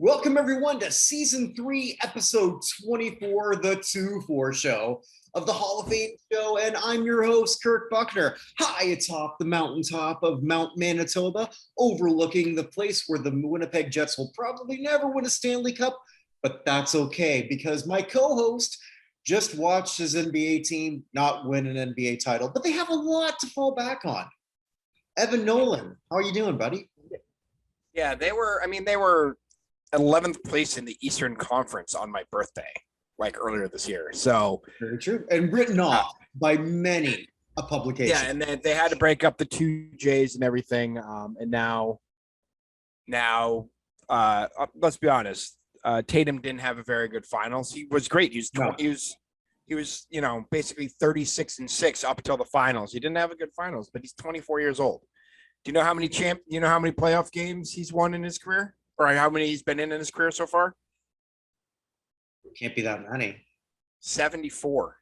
Welcome, everyone, to Season 3, Episode 24, the 2-4 show of the Hall of Fame show. And I'm your host, Kirk Buchner, high atop the mountaintop of Mount Manitoba, overlooking the place where the Winnipeg Jets will probably never win a Stanley Cup. But that's okay, because my co-host just watched his NBA team not win an NBA title, but they have a lot to fall back on. Evan Nolan, how are you doing, buddy? Yeah, they were 11th place in the Eastern Conference on my birthday, like earlier this year. So very true, and written off by many a publication. Yeah, and then they had to break up the two J's and everything. And now, let's be honest, Tatum didn't have a very good finals. He was great. He was basically 36-6 up until the finals. He didn't have a good finals, but he's 24 years old. Do you know how many playoff games he's won in his career? Or how many he's been in his career so far? Can't be that many. 74.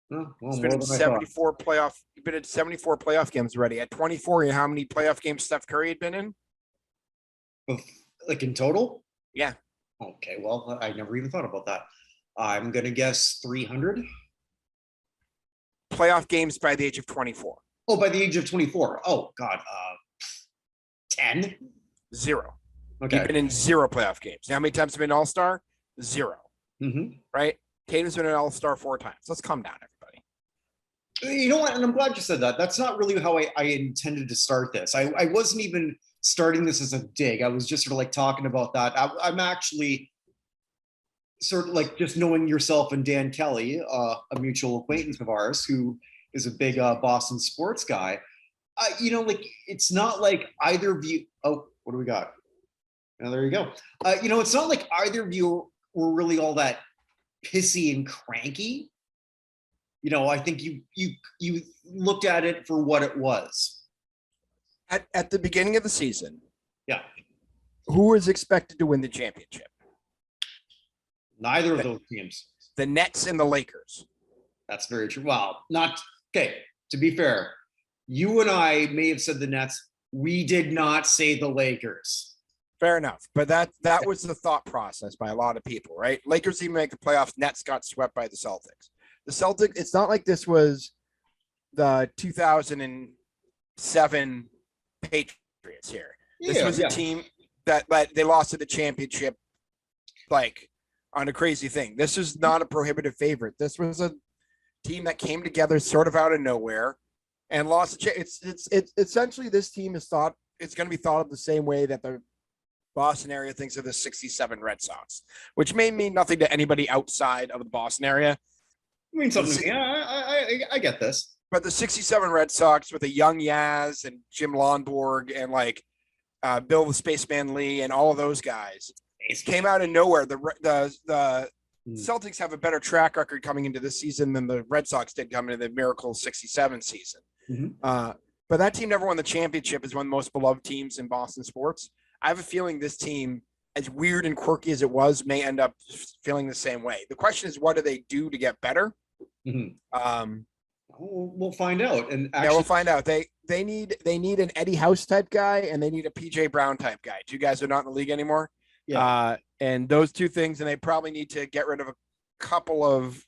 Well, he's been in 74 playoff. He's been in 74 playoff games already. At 24, you know how many playoff games Steph Curry had been in? Like in total? Yeah. Okay. Well, I never even thought about that. I'm gonna guess 300 playoff games by the age of 24. Oh, by the age of 24. Oh God. 10. 0. Okay. He's been in 0 playoff games. How many times have been All-Star? 0. Mm-hmm. Right? Tatum's been an All-Star 4 times. Let's calm down, everybody. You know what? And I'm glad you said that. That's not really how I intended to start this. I wasn't even starting this as a dig. I was just sort of like talking about that. I'm actually sort of like just knowing yourself and Dan Kelly, a mutual acquaintance of ours who is a big Boston sports guy. Like it's not like either of you. Oh, what do we got? Oh, there you go. It's not like either of you were really all that pissy and cranky. I think you looked at it for what it was. At the beginning of the season, yeah. Who was expected to win the championship? Neither of those teams. The Nets and the Lakers. That's very true. Well, okay. To be fair, you and I may have said the Nets. We did not say the Lakers. Fair enough. But that was the thought process by a lot of people, right? Lakers didn't make the playoffs. Nets got swept by the Celtics. The Celtics, it's not like this was the 2007 Patriots here. This was a team that they lost to the championship like on a crazy thing. This is not a prohibitive favorite. This was a team that came together sort of out of nowhere and lost. It's essentially this team is thought it's going to be thought of the same way that the Boston area thinks of the 67 Red Sox, which may mean nothing to anybody outside of the Boston area. I mean something. Yeah, I get this. But the 67 Red Sox with a young Yaz and Jim Lonborg and like Bill the Spaceman Lee and all of those guys came out of nowhere. The Celtics have a better track record coming into this season than the Red Sox did coming into the Miracle 67 season. Mm-hmm. But that team never won the championship as one of the most beloved teams in Boston sports. I have a feeling this team, as weird and quirky as it was, may end up feeling the same way. The question is, what do they do to get better? Mm-hmm. We'll find out. And actually, we'll find out. They need an Eddie House type guy, and they need a PJ Brown type guy. Two guys are not in the league anymore. Yeah. And those two things, and they probably need to get rid of a couple of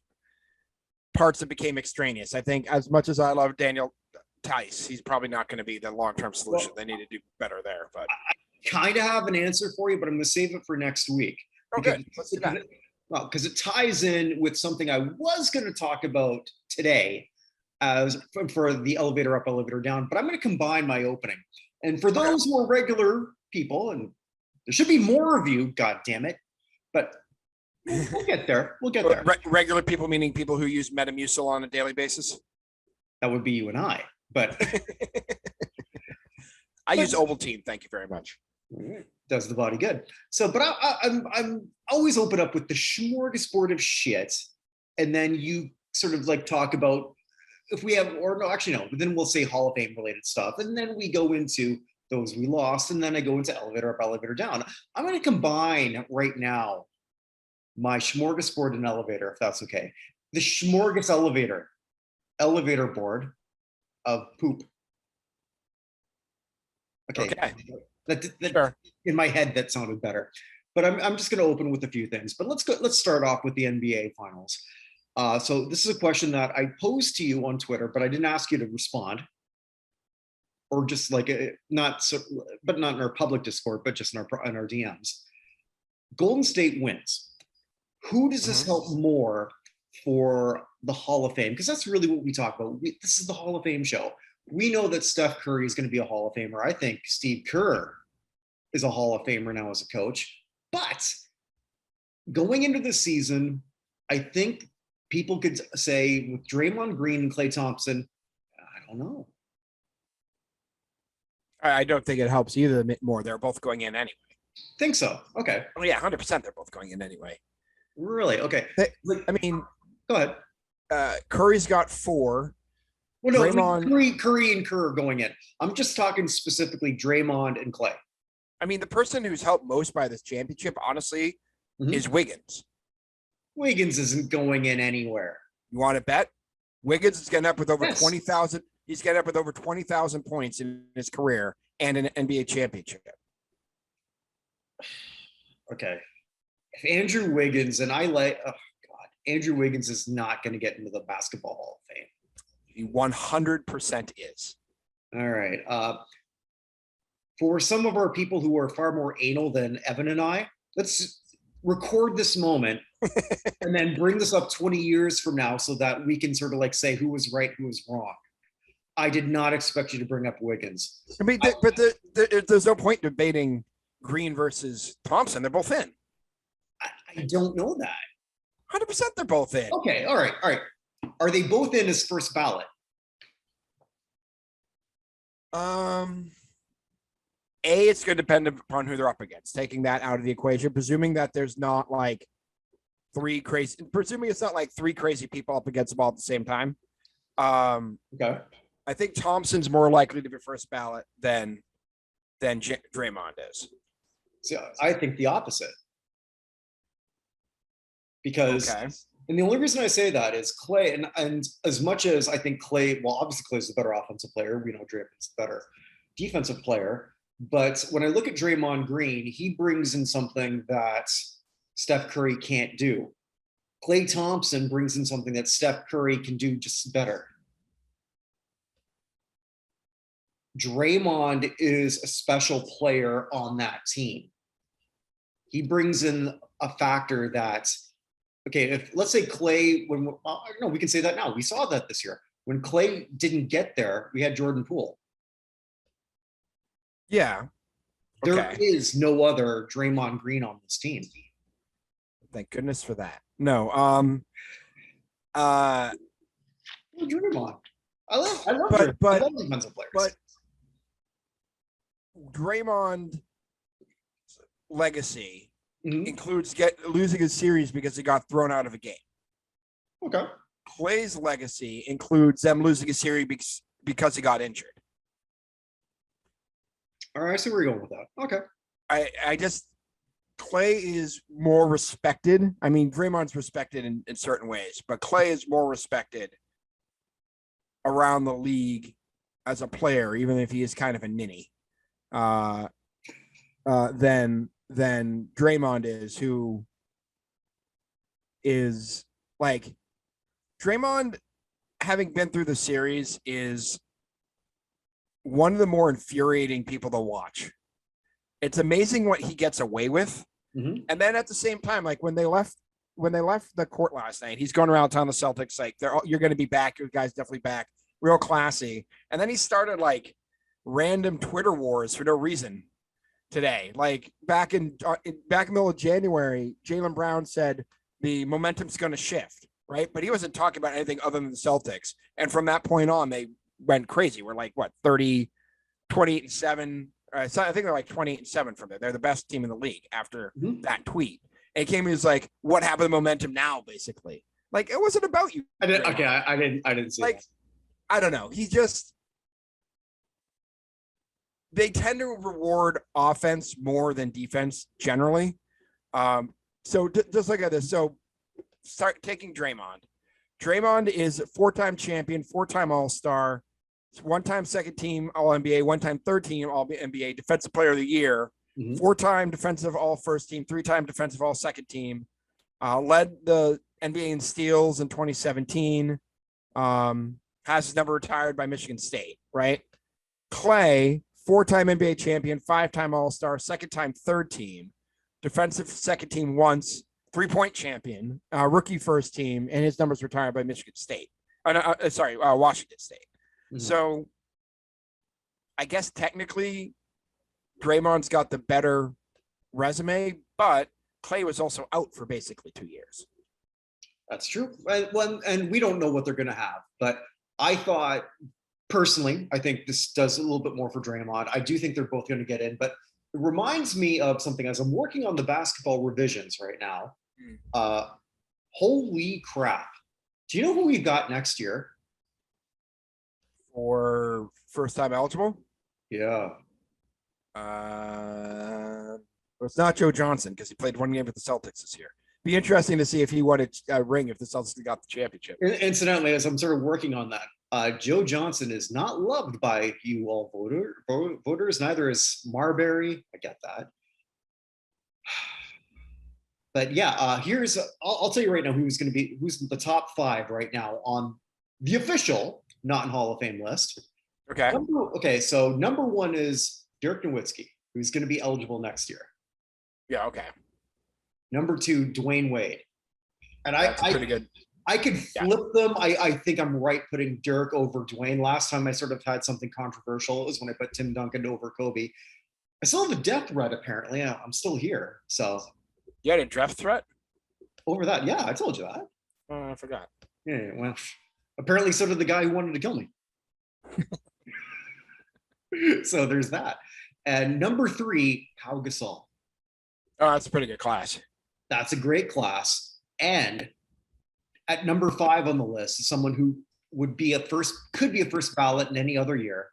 parts that became extraneous. I think as much as I love Daniel Tice, he's probably not going to be the long-term solution. They need to do better there. But I kind of have an answer for you, but I'm going to save it for next week. Okay, let's do that. Well, because it ties in with something I was going to talk about today as for the elevator up, elevator down, but I'm going to combine my opening. And for those who are regular people, and there should be more of you, God damn it, but we'll get there. We'll get there. Regular people meaning people who use Metamucil on a daily basis? That would be you and I, but I use Ovaltine. Thank you very much. Does the body good. So, but I'm always open up with the smorgasbord of shit, and then you sort of like talk about if we have, or no, actually no, but then we'll say Hall of Fame related stuff, and then we go into those we lost, and then I go into elevator up, elevator down. I'm going to combine right now my smorgasbord and elevator, if that's okay. The smorgas elevator board of poop. Okay. Sure. In my head, that sounded better. But I'm just going to open with a few things. But let's start off with the NBA Finals. So this is a question that I posed to you on Twitter, but I didn't ask you to respond, or just like but not in our public Discord, but just in our DMs. Golden State wins. Who does this help more for the Hall of Fame? Because that's really what we talk about. This is the Hall of Fame show. We know that Steph Curry is going to be a Hall of Famer. I think Steve Kerr is a Hall of Famer now as a coach. But going into the season, I think people could say with Draymond Green and Klay Thompson, I don't know. I don't think it helps either more. They're both going in anyway. Think so? Okay. Oh yeah, 100%. They're both going in anyway. Really? Okay. I mean, go ahead. Curry's got 4. Well, no, Draymond... Curry and Kerr are going in. I'm just talking specifically Draymond and Klay. I mean, the person who's helped most by this championship, honestly, is Wiggins. Wiggins isn't going in anywhere. You want to bet? Wiggins is getting up with over 20,000. He's getting up with over 20,000 points in his career and an NBA championship. Okay. If Andrew Wiggins, and Andrew Wiggins is not going to get into the Basketball Hall of Fame. He 100% is. All right. For some of our people who are far more anal than Evan and I, let's record this moment and then bring this up 20 years from now so that we can sort of like say who was right, who was wrong. I did not expect you to bring up Wiggins. I mean, but there's no point debating Green versus Thompson. They're both in. I don't know that. 100% they're both in. Okay, all right. Are they both in as first ballot? It's going to depend upon who they're up against. Taking that out of the equation, presuming that there's not like presuming it's not like 3 crazy people up against the ball at the same time. Okay. I think Thompson's more likely to be first ballot than Draymond is. So I think the opposite. Because, and the only reason I say that is Klay, and as much as I think Klay, well, obviously Klay's a better offensive player. We know Draymond's a better defensive player. But when I look at Draymond Green, he brings in something that Steph Curry can't do. Klay Thompson brings in something that Steph Curry can do just better. Draymond is a special player on that team. He brings in a factor that, okay, if let's say Klay, we can say that now. We saw that this year. When Klay didn't get there, we had Jordan Poole. Yeah. Okay. There is no other Draymond Green on this team. Thank goodness for that. No. Draymond. I love defensive players. But Draymond's legacy includes losing a series because he got thrown out of a game. Okay. Klay's legacy includes them losing a series because he got injured. All right, I see where you're going with that. Okay. I just Klay is more respected. I mean, Draymond's respected in certain ways, but Klay is more respected around the league as a player, even if he is kind of a ninny, than Draymond is, who is like Draymond, having been through the series, is one of the more infuriating people to watch. It's amazing what he gets away with. Mm-hmm. And then at the same time, like when they left the court last night, he's going around telling the Celtics, like, you're going to be back. Your guy's definitely back. Real classy. And then he started like random Twitter wars for no reason today. Like back in the middle of January, Jaylen Brown said the momentum's going to shift, right? But he wasn't talking about anything other than the Celtics. And from that point on, they went crazy. We're like, what, 28-7. So I think they're like 28-7 from there. They're the best team in the league after that tweet. And it came in as like, what happened to momentum now, basically? Like, it wasn't about you. I didn't see like, that. I don't know. They tend to reward offense more than defense generally. So just look at this. So start taking Draymond. Draymond is a 4-time champion, 4-time All-Star, one-time second team All-NBA, one-time third team All-NBA, defensive player of the year, Mhm. four-time defensive All-First Team, three-time defensive All-Second Team, led the NBA in steals in 2017, has his number retired by Michigan State, right? Clay, four-time NBA champion, five-time All-Star, second-time third team, defensive second team once, three-point champion, rookie first team, and his number's retired by Michigan State. Washington State. Mhm. So I guess technically Draymond's got the better resume, but Clay was also out for basically 2 years. That's true. And we don't know what they're going to have, but I thought personally, I think this does a little bit more for Draymond. I do think they're both going to get in, but it reminds me of something as I'm working on the basketball revisions right now. Holy crap. Do you know who we've got next year? For first time eligible? Yeah. It's not Joe Johnson because he played one game with the Celtics this year. Be interesting to see if he won a ring if the Celtics got the championship. Incidentally, as I'm sort of working on that, Joe Johnson is not loved by you all voters. Neither is Marbury. I get that. But yeah, I'll tell you right now who's the top five right now on the official not in Hall of Fame list. Okay. So number one is Dirk Nowitzki, who's going to be eligible next year. Yeah. Okay. Number two, Dwayne Wade. And That's pretty good. I could flip them. I think I'm right putting Dirk over Dwayne. Last time I sort of had something controversial was when I put Tim Duncan over Kobe. I still have a death threat, apparently. I'm still here. So you had a death threat? Over that. Yeah, I told you that. Oh, I forgot. Yeah, well, apparently so did the guy who wanted to kill me. So there's that. And number three, Pau Gasol. Oh, that's a pretty good class. That's a great class. And at number five on the list is someone who could be a first ballot in any other year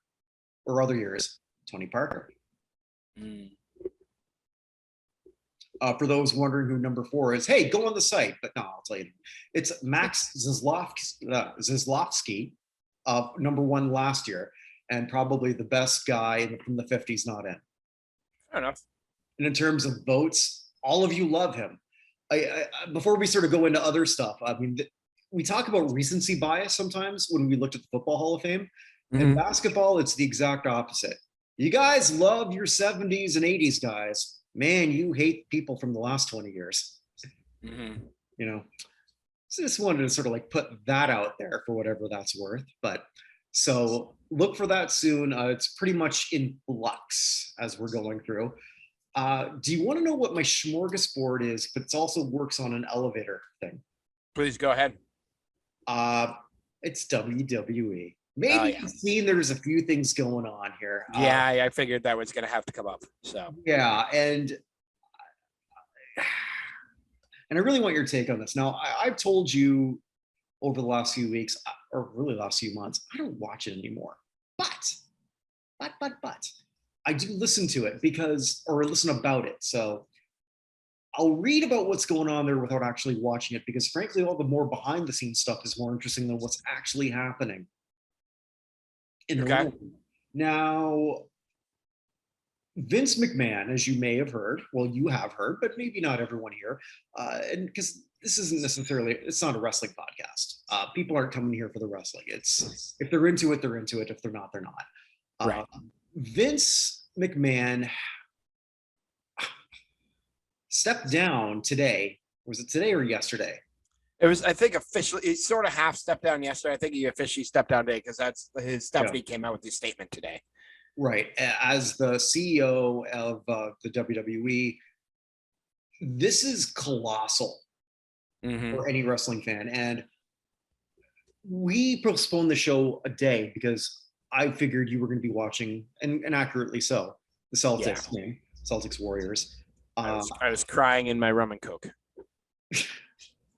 or other years, Tony Parker. For those wondering who number four is, hey, go on the site. But no, I'll tell you. It's Max Zizlowski, number one last year, and probably the best guy from the 50s not in. Fair enough. And in terms of votes, all of you love him. Before we sort of go into other stuff, I mean, we talk about recency bias sometimes when we looked at the Football Hall of Fame. Mm-hmm. In basketball, it's the exact opposite. You guys love your 70s and 80s guys. Man, you hate people from the last 20 years. Mm-hmm. You know, so just wanted to sort of like put that out there for whatever that's worth. But so look for that soon. It's pretty much in flux as we're going through. Do you want to know what my smorgasbord is? But it also works on an elevator thing. Please go ahead. It's WWE. Maybe you've seen there's a few things going on here. Yeah, I figured that was going to have to come up. So yeah, and I really want your take on this. Now, I've told you over the last few weeks, or really last few months, I don't watch it anymore. But I do listen to it or listen about it. So I'll read about what's going on there without actually watching it, because frankly, all the more behind the scenes stuff is more interesting than what's actually happening. Now, Vince McMahon, as you may have heard, well, you have heard, but maybe not everyone here, and because this isn't necessarily, it's not a wrestling podcast. People aren't coming here for the wrestling. It's if they're into it, they're into it. If they're not, they're not. Right. Vince McMahon stepped down today. Was it today or yesterday? It was, I think, officially, he sort of half stepped down yesterday. I think he officially stepped down today because that's his Stephanie came out with his statement today. Right. As the CEO of the WWE, this is colossal for any wrestling fan. And we postponed the show a day because I figured you were going to be watching, and accurately so, the Celtics game, Celtics Warriors. I was crying in my rum and Coke.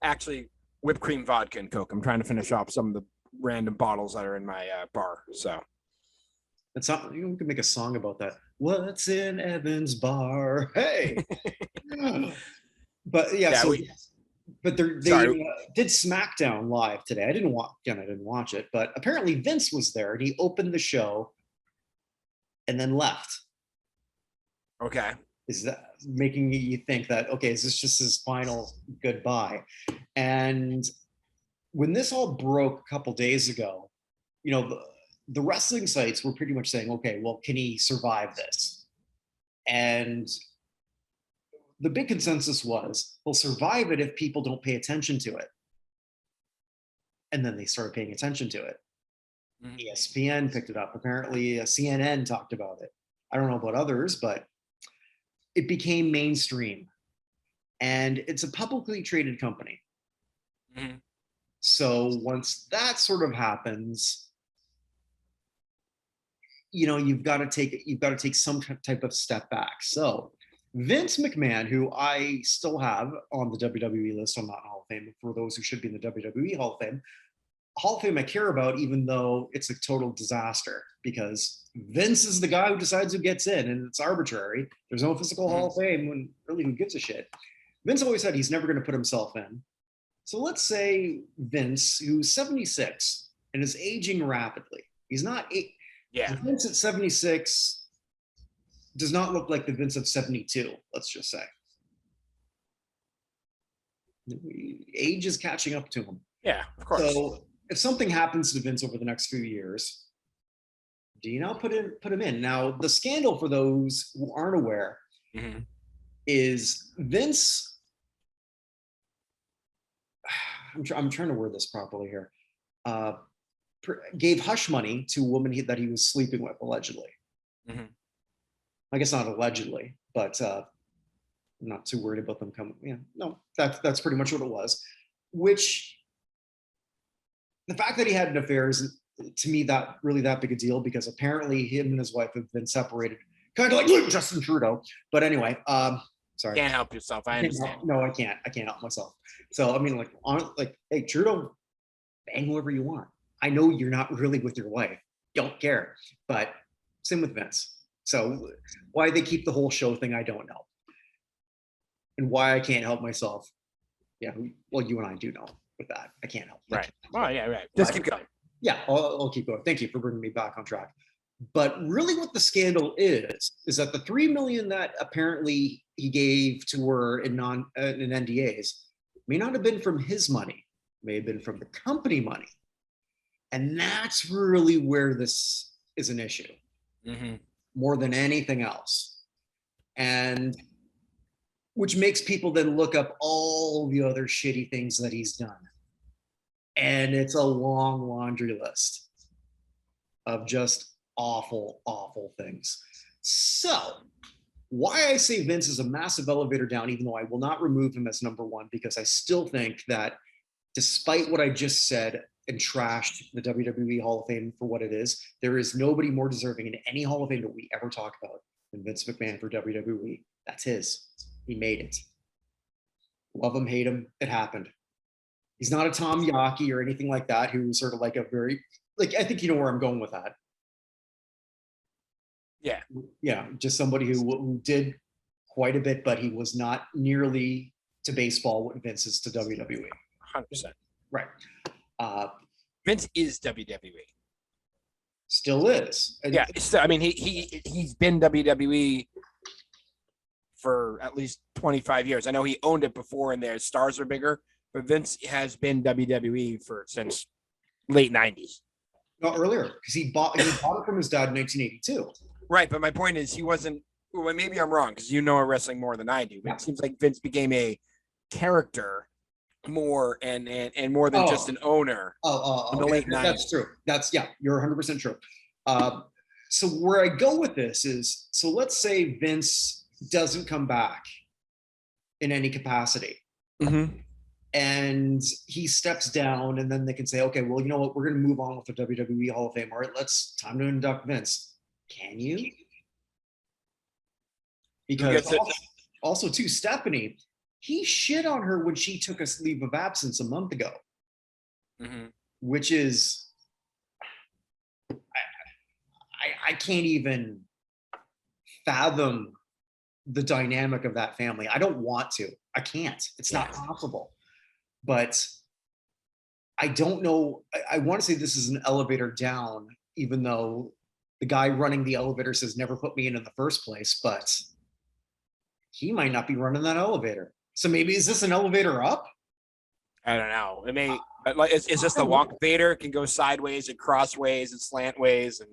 Actually, whipped cream vodka and Coke. I'm trying to finish off some of the random bottles that are in my bar. So it's not, we can make a song about that. What's in Evan's bar? Hey. But yeah, so But Sorry. they did SmackDown live today. I didn't watch it, but apparently Vince was there and he opened the show and then left. Okay. Is that making you think that, okay, is this just his final goodbye? And when this all broke a couple days ago, the wrestling sites were pretty much saying, okay, well, can he survive this? And the big consensus was, he'll survive it if people don't pay attention to it. And then they started paying attention to it. ESPN picked it up. Apparently, CNN talked about it. I don't know about others, but it became mainstream. And it's a publicly traded company. So once that sort of happens, you've got to take some type of step back. So Vince McMahon, who I still have on the WWE list, I'm not in Hall of Fame, for those who should be in the WWE Hall of Fame I care about, even though it's a total disaster, because Vince is the guy who decides who gets in, and it's arbitrary. There's no physical Hall of Fame when really who gives a shit. Vince always said he's never going to put himself in. So let's say Vince, who's 76 and is aging rapidly. He's not. Yeah. Vince at 76 does not look like the Vince of 72. Let's just say. Age is catching up to him. Yeah, of course. So if something happens to Vince over the next few years, do you now put him in? Now, the scandal, for those who aren't aware, is Vince. I'm trying to word this properly here. Gave hush money to a woman that he was sleeping with, allegedly. I guess not allegedly, but I'm not too worried about them coming. Yeah, no, that's pretty much what it was. Which, the fact that he had an affair isn't, to me, that big a deal, because apparently him and his wife have been separated, kind of like Justin Trudeau. But anyway, sorry. Can't help yourself. I understand. No, I can't. I can't help myself. So I mean, hey, Trudeau, bang whoever you want. I know you're not really with your wife. Don't care. But same with Vince. So why they keep the whole show thing, I don't know. And why I can't help myself. Yeah, well, you and I do know with that. I can't help. Right. Oh, yeah, right. Just keep going. Yeah, I'll keep going. Thank you for bringing me back on track. But really what the scandal is that the $3 million that apparently he gave to her in NDAs may not have been from his money, may have been from the company money. And that's really where this is an issue, more than anything else. And which makes people then look up all the other shitty things that he's done. And it's a long laundry list of just awful, awful things. So why I say Vince is a massive elevator down, even though I will not remove him as number one, because I still think that despite what I just said and trashed the WWE Hall of Fame for what it is, there is nobody more deserving in any Hall of Fame that we ever talk about than Vince McMahon for WWE. That's his. He made it. Love him, hate him, it happened. He's not a Tom Yaki or anything like that, who's sort of like a very, like, I think you know where I'm going with that. Yeah. Yeah, just somebody who did quite a bit, but he was not nearly to baseball what Vince is to WWE. 100%. Right. Vince is WWE. Still is. And yeah. I mean, he's been WWE for at least 25 years. I know he owned it before and their stars were bigger, but Vince has been WWE since late 90s. No, earlier, because he bought it from his dad in 1982. Right, but my point is he wasn't. Well, maybe I'm wrong because you know wrestling more than I do. But it seems like Vince became a character more and more than just an owner. In the late 90s. That's true. You're 100% true. So where I go with this is, so let's say Vince doesn't come back in any capacity. And he steps down, and then they can say, okay, well, you know what? We're going to move on with the WWE Hall of Fame. All right, time to induct Vince. Can you? Because also too, Stephanie, he shit on her when she took a leave of absence a month ago, which is, I can't even fathom the dynamic of that family. I don't want to. I can't. It's not possible. but I don't know. I want to say this is an elevator down, even though the guy running the elevator says never put me in the first place, but he might not be running that elevator. So maybe is this an elevator up? I don't know. It may. Like, is this the Wonk Vader? It can go sideways and crossways and slantways and.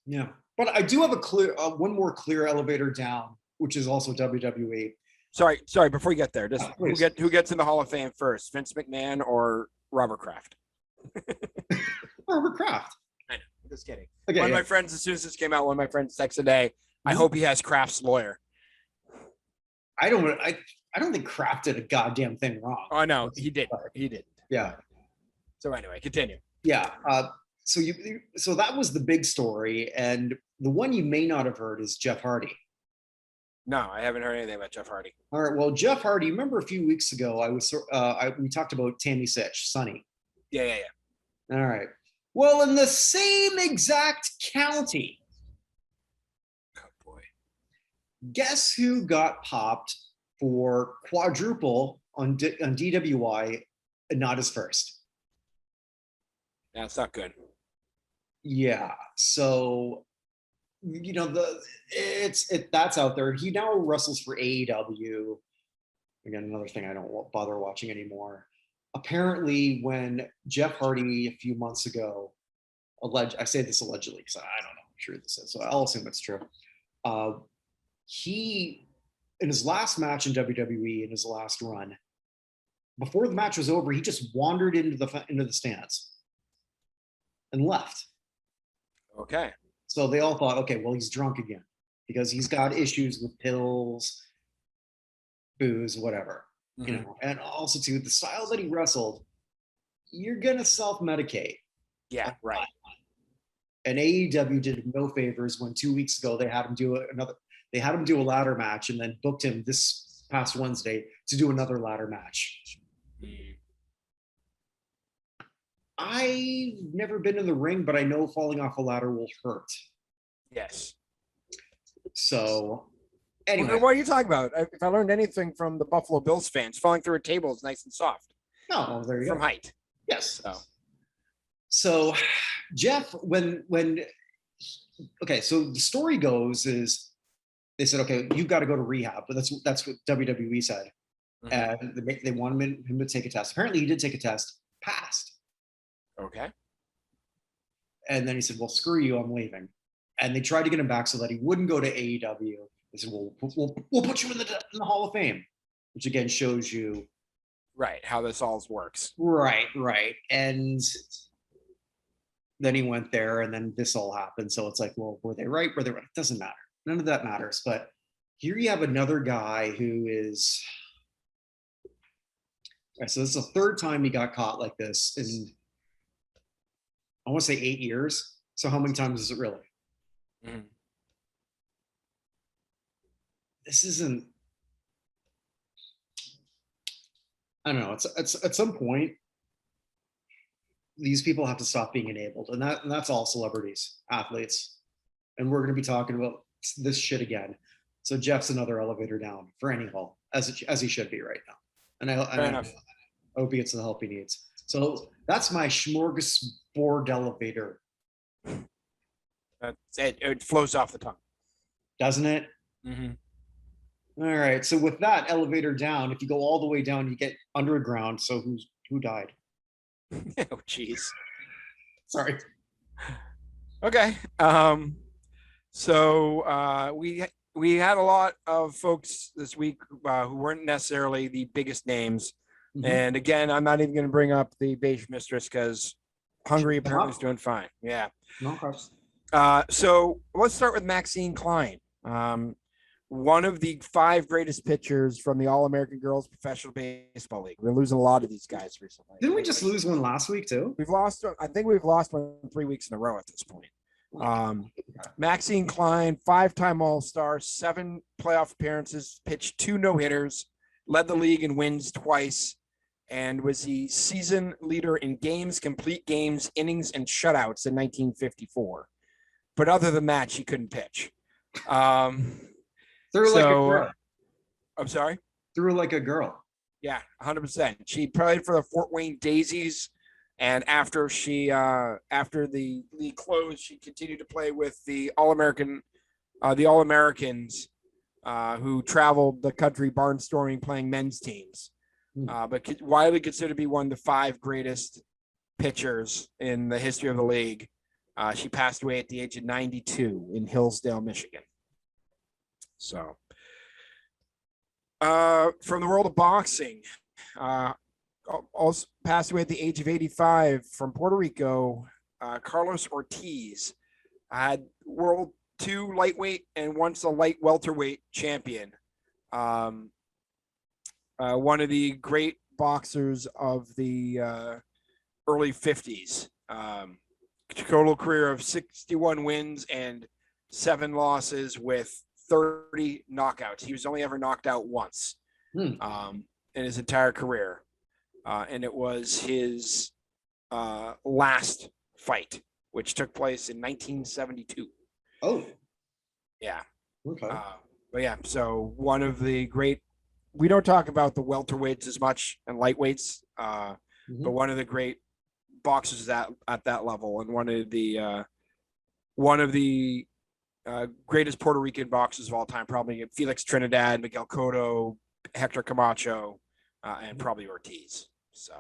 Yeah, but I do have a clear one more clear elevator down, which is also WWE. Sorry. Before you get there, just who gets in the Hall of Fame first, Vince McMahon or Robert Kraft? Robert Kraft. I know. I'm just kidding. Okay, one of my friends, as soon as this came out, one of my friends texted today. I hope he has Kraft's lawyer. I don't think Kraft did a goddamn thing wrong. Oh no, he did. He did. Yeah. So anyway, continue. Yeah. So that was the big story, and the one you may not have heard is Jeff Hardy. No, I haven't heard anything about Jeff Hardy. All right. Well, Jeff Hardy. Remember a few weeks ago, we talked about Tammy Sitch, Sonny. Yeah. All right. Well, in the same exact county. Oh boy. Guess who got popped for quadruple on DWI and not his first? That's not good. Yeah. So, that's out there. He now wrestles for AEW. Again, another thing I don't bother watching anymore. Apparently, when Jeff Hardy a few months ago, I say this allegedly because I don't know how true this is, so I'll assume it's true. He, in his last match in WWE, in his last run, before the match was over, he just wandered into the stands and left. Okay. So they all thought, okay, well, he's drunk again because he's got issues with pills, booze, whatever, and also too, the style that he wrestled, you're going to self-medicate. Yeah, right. And AEW did him no favors when 2 weeks ago they had him do a ladder match and then booked him this past Wednesday to do another ladder match. I've never been in the ring, but I know falling off a ladder will hurt. Yes. So, anyway. What are you talking about? If I learned anything from the Buffalo Bills fans, falling through a table is nice and soft. No, well, there you go. From height. Yes. So Jeff, okay, so the story goes is they said, okay, you've got to go to rehab, but that's what WWE said. And they wanted him to take a test. Apparently he did take a test, passed. Okay. And then he said, well, screw you, I'm leaving. And they tried to get him back so that he wouldn't go to AEW. They said, well, we'll put you in the Hall of Fame, which again shows you. Right, how this all works. Right. And then he went there and then this all happened. So it's like, well, were they right? It doesn't matter. None of that matters. But here you have another guy who is. So this is the third time he got caught like this in, I want to say 8 years. So how many times is it really? This isn't. I don't know. It's at some point, these people have to stop being enabled, and that's all celebrities, athletes, and we're going to be talking about this shit again. So Jeff's another elevator down for any hall, as he should be right now. And I hope he gets the help he needs. So that's my smorgasbord elevator. It flows off the tongue, doesn't it? All right. So with that elevator down, if you go all the way down, you get underground. So who died? Oh, jeez. Sorry. Okay. So we had a lot of folks this week who weren't necessarily the biggest names. And again, I'm not even going to bring up the beige mistress because Hungary apparently is doing fine. Yeah. So let's start with Maxine Klein. One of the 5 greatest pitchers from the All-American Girls Professional Baseball League. We're losing a lot of these guys recently. Didn't we just lose one last week too? I think we've lost one 3 weeks in a row at this point. Maxine Klein, 5-time All-Star, 7 playoff appearances, pitched 2 no-hitters, led the league in wins twice, and was the season leader in games, complete games, innings, and shutouts in 1954. But other than that, she couldn't pitch. Threw like a girl. I'm sorry? Threw like a girl. Yeah, 100%. She played for the Fort Wayne Daisies, and after the league closed, she continued to play with the All Americans, who traveled the country barnstorming, playing men's teams. But widely considered to be one of the 5 greatest pitchers in the history of the league. She passed away at the age of 92 in Hillsdale, Michigan. So, from the world of boxing, also passed away at the age of 85 from Puerto Rico, Carlos Ortiz. Had World 2 lightweight and once a light welterweight champion. One of the great boxers of the early 50s. Total career of 61 wins and 7 losses with 30 knockouts. He was only ever knocked out once in his entire career. And it was his last fight, which took place in 1972. Oh. Yeah. Okay. But yeah, so one of the great, we don't talk about the welterweights as much and lightweights, but one of the great boxers at that level, and one of the greatest Puerto Rican boxers of all time, probably Felix Trinidad, Miguel Cotto, Hector Camacho, and probably Ortiz. So,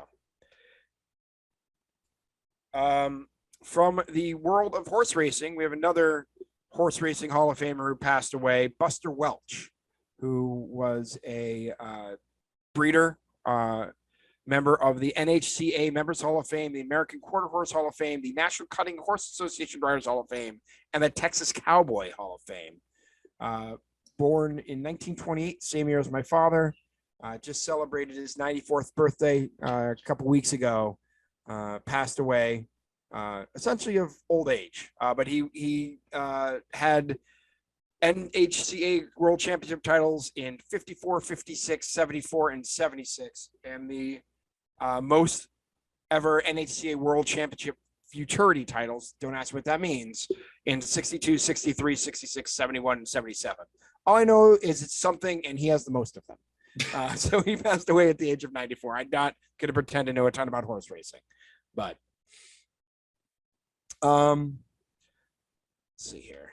from the world of horse racing, we have another horse racing Hall of Famer who passed away, Buster Welch, who was a breeder, member of the NHCA Members Hall of Fame, the American Quarter Horse Hall of Fame, the National Cutting Horse Association Riders Hall of Fame, and the Texas Cowboy Hall of Fame. Born in 1928, same year as my father, just celebrated his 94th birthday a couple weeks ago. Passed away essentially of old age, but he had NHCA World Championship titles in 54, 56, 74, and 76, and the most ever NHCA World Championship futurity titles, don't ask what that means, in 62, 63, 66, 71, and 77. All I know is it's something, and he has the most of them. So he passed away at the age of 94. I'm not going to pretend to know a ton about horse racing, but let's see here.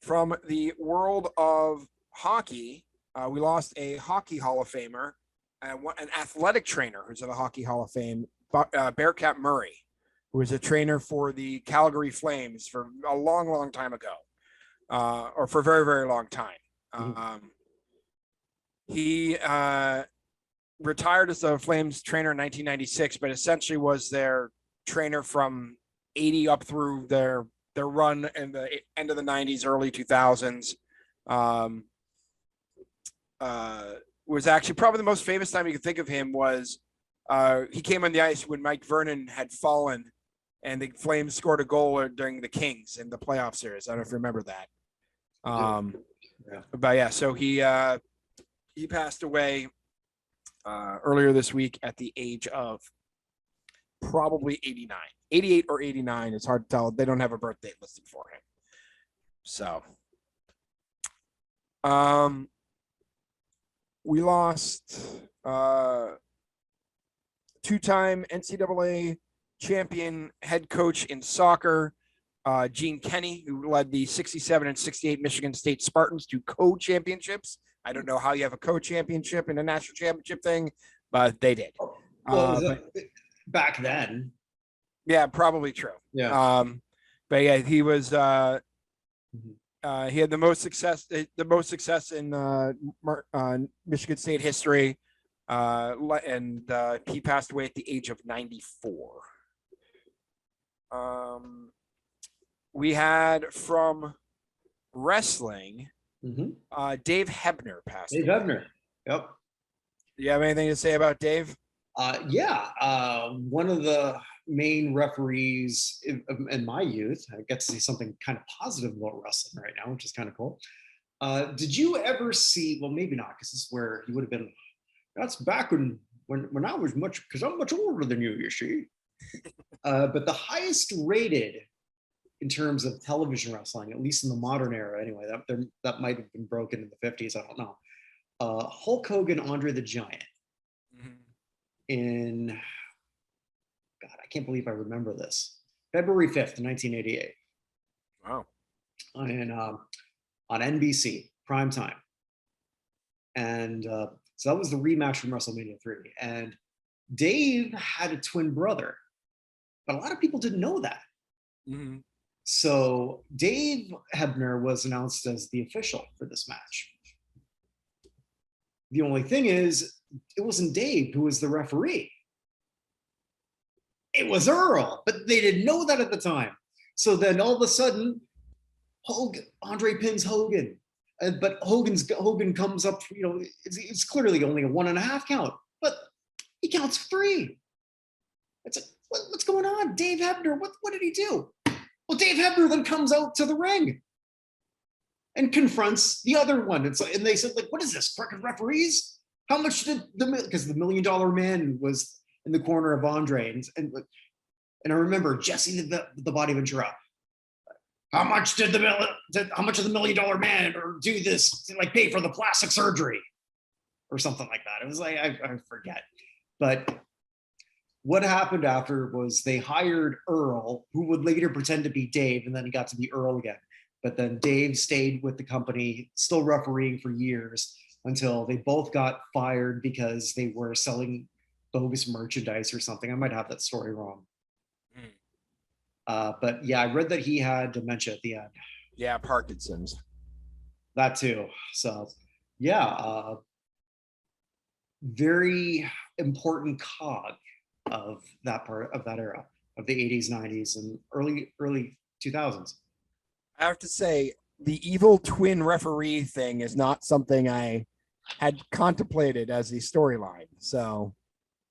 From the world of hockey, we lost a hockey Hall of Famer, an athletic trainer who's in the Hockey Hall of Fame, Bearcat Murray, who was a trainer for the Calgary Flames for a long, long time ago, or for a very, very long time. He retired as the Flames trainer in 1996, but essentially was their trainer from 80 up through their run in the end of the 90s, early 2000s. Was actually probably the most famous time you could think of him was he came on the ice when Mike Vernon had fallen and the Flames scored a goal during the Kings in the playoff series. I don't know if you remember that. But yeah, so he passed away earlier this week at the age of probably 89, 88 or 89. It's hard to tell. They don't have a birth date listed for him. So, we lost two-time NCAA champion head coach in soccer, Gene Kenny, who led the 67 and 68 Michigan State Spartans to co-championships. I don't know how you have a co-championship and a national championship thing, but they did. Well, back then. Yeah, probably true. Yeah. But yeah, he was he had the most success in Michigan State history, and he passed away at the age of 94. We had from wrestling, Dave Hebner passed away. Dave Hebner. Yep. Do you have anything to say about Dave? One of the main referees in my youth. I get to see something kind of positive about wrestling right now, which is kind of cool. Did you ever see, well, maybe not, because this is where he would have been, that's back when I was much, because I'm much older than you see. But the highest rated in terms of television wrestling, at least in the modern era anyway, that might have been broken in the 50s, I don't know. Hulk Hogan, Andre the Giant. in, God, I can't believe I remember this. February 5th, 1988. Wow. On NBC, prime time. And so that was the rematch from WrestleMania 3. And Dave had a twin brother, but a lot of people didn't know that. Mm-hmm. So Dave Hebner was announced as the official for this match. The only thing is, it wasn't Dave who was the referee. It was Earl, but they didn't know that at the time. So then all of a sudden, Andre pins Hogan. But Hogan comes up, it's clearly only a 1.5 count, but he counts 3. It's like, what's going on? Dave Hebner, what did he do? Well, Dave Hebner then comes out to the ring and confronts the other one. And they said, like, what is this, crooked referees? How much did because the $1 Million Man was in the corner of Andre. And I remember Jesse the Body Ventura. How much did the $1 Million Man do this, like pay for the plastic surgery or something like that? It was like, I forget. But what happened after was they hired Earl, who would later pretend to be Dave, and then he got to be Earl again. But then Dave stayed with the company, still refereeing for years, until they both got fired because they were selling bogus merchandise or something. I might have that story wrong. But yeah, I read that he had dementia at the end. Yeah, Parkinson's. That too. So yeah, very important cog of that part of that era of the 80s, 90s, and early 2000s. I have to say, the evil twin referee thing is not something I had contemplated as the storyline. So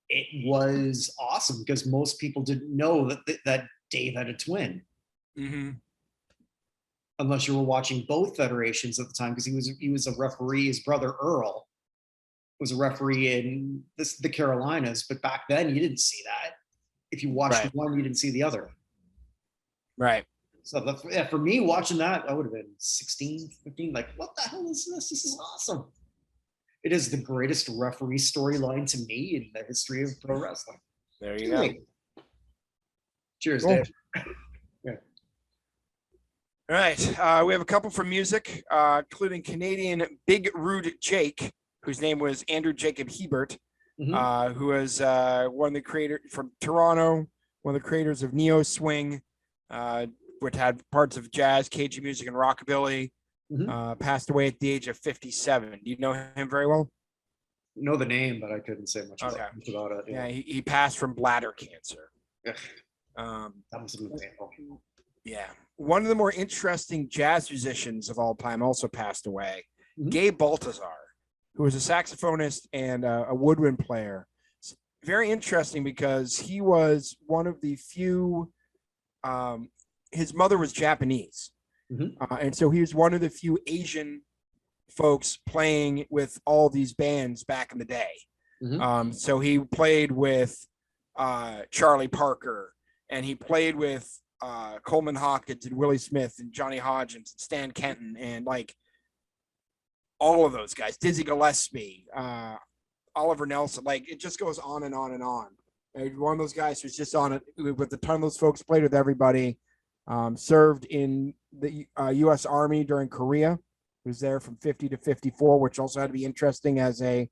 it was awesome because most people didn't know that Dave had a twin. Mm-hmm. Unless you were watching both federations at the time, because he was a referee. His brother Earl was a referee in the Carolinas, but back then you didn't see that. If you watched one, you didn't see the other. Right. So for me, watching that, I would have been 16, 15. Like, what the hell is this? This is awesome. It is the greatest referee storyline to me in the history of pro wrestling. There you go. Cheers, cool. Dave. Yeah. All right. We have a couple from music, including Canadian Big Rude Jake, whose name was Andrew Jacob Hebert, who was one of the creators from Toronto, one of the creators of Neo Swing, which had parts of jazz, Cajun music, and rockabilly. Passed away at the age of 57. Do you know him very well? Know the name, but I couldn't say much about it. Yeah, he passed from bladder cancer. That was an example. Yeah. One of the more interesting jazz musicians of all time also passed away. Gabe Baltazar, who was a saxophonist and a woodwind player. It's very interesting because he was one of the few, his mother was Japanese. And so he was one of the few Asian folks playing with all these bands back in the day. So he played with Charlie Parker, and he played with Coleman Hawkins and Willie Smith and Johnny Hodge and Stan Kenton and like all of those guys, Dizzy Gillespie, Oliver Nelson. Like it just goes on and on and on. And one of those guys who's just on it with a ton of those folks, played with everybody. Served in the U.S. Army during Korea. He was there from 50 to 54, which also had to be interesting as a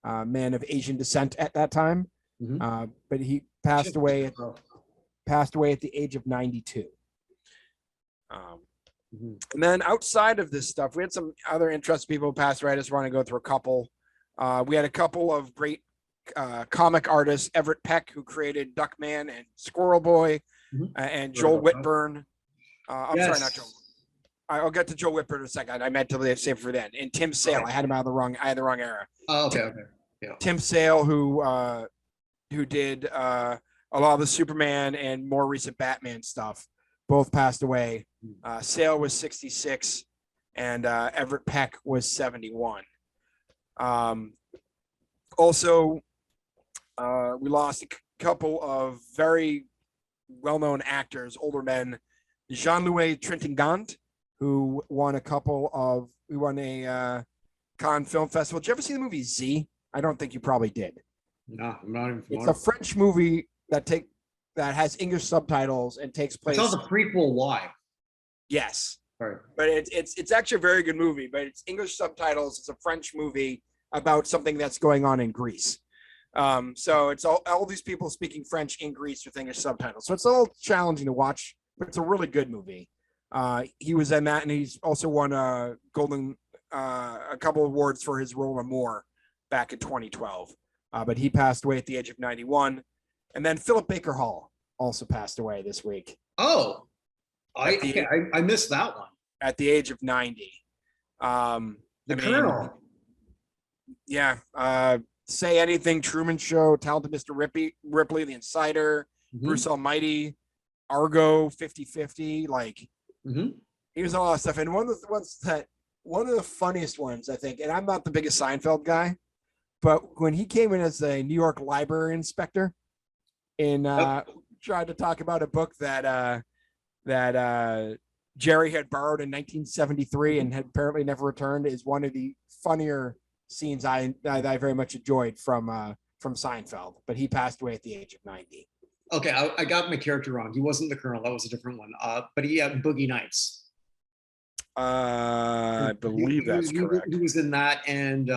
man of Asian descent at that time. But he passed away at the age of 92. And then outside of this stuff, we had some other interesting people who passed away. I just want to go through a couple. We had a couple of great comic artists, Everett Peck, who created Duckman and Squirrel Boy, and Joel Whitburn. I'm sorry, not Joel. I'll get to Joel Whitburn in a second. I meant to save for then. And Tim Sale. I had him out of the wrong. I had the wrong era. Oh, okay. Yeah. Tim Sale, who did a lot of the Superman and more recent Batman stuff, both passed away. Sale was 66, and Everett Peck was 71. Also, we lost a couple of very well-known actors, older men. Jean-Louis Trintignant, who won a Cannes Film Festival. Did you ever see the movie Z? I don't think you probably did. No, I'm not even It's familiar. a French movie that has English subtitles and takes I place. saw the prequel. Why? Yes, Sorry. but it's actually a very good movie. But it's English subtitles. It's a French movie about something that's going on in Greece. So it's all these people speaking French in Greece with English subtitles. So it's a little challenging to watch, but it's a really good movie. He was in that, and he's also won a couple of awards for his role in Moore back in 2012. But he passed away at the age of 91. And then Philip Baker Hall also passed away this week. Oh, I missed that one. At the age of 90. Colonel. Yeah. Say Anything, Truman Show, Talented Mr. Ripley, The Insider, Bruce Almighty, Argo, 50-50. Like, he was on a lot of stuff. And one of the funniest ones, I think, and I'm not the biggest Seinfeld guy, but when he came in as a New York library inspector and tried to talk about a book that Jerry had borrowed in 1973 and had apparently never returned, is one of the funnier scenes I very much enjoyed from Seinfeld. But he passed away at the age of 90. Okay, I got my character wrong. He wasn't the Colonel. That was a different one. But he had Boogie Nights. I believe that's correct. He was in that, and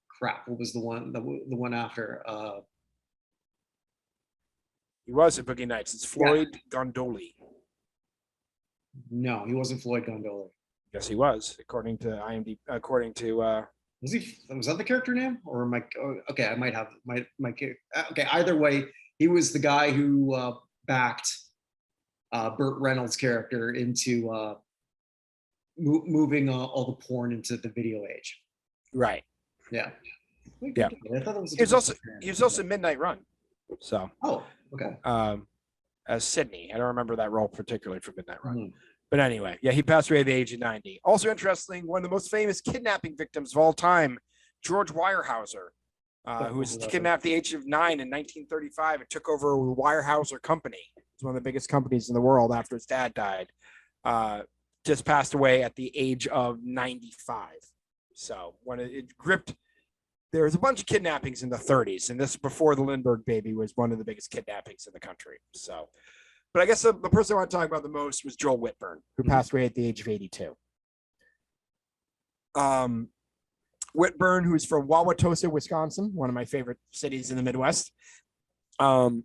crap. What was the one? The one after? He was at Boogie Nights. It's Floyd Gondoli. No, he wasn't Floyd Gondoli. Yes, he was, according to IMDb. According to was that the character name, or am I? Okay, I might have my okay. Either way, he was the guy who backed Burt Reynolds' character into moving all the porn into the video age. Right. Yeah. Yeah. I thought that he was also Midnight Run. So. Oh, okay. As Sydney, I don't remember that role particularly for Midnight Run. But anyway, yeah, he passed away at the age of 90. Also interesting, one of the most famous kidnapping victims of all time, George Weyerhaeuser, who was kidnapped at the age of 9 in 1935 and took over the Weyerhaeuser Company. It's one of the biggest companies in the world after his dad died. Just passed away at the age of 95. So when it gripped, there was a bunch of kidnappings in the 30s, and this before the Lindbergh baby was one of the biggest kidnappings in the country. So, but I guess the person I want to talk about the most was Joel Whitburn, who passed away at the age of 82. Whitburn, who's from Wauwatosa, Wisconsin, one of my favorite cities in the Midwest. He's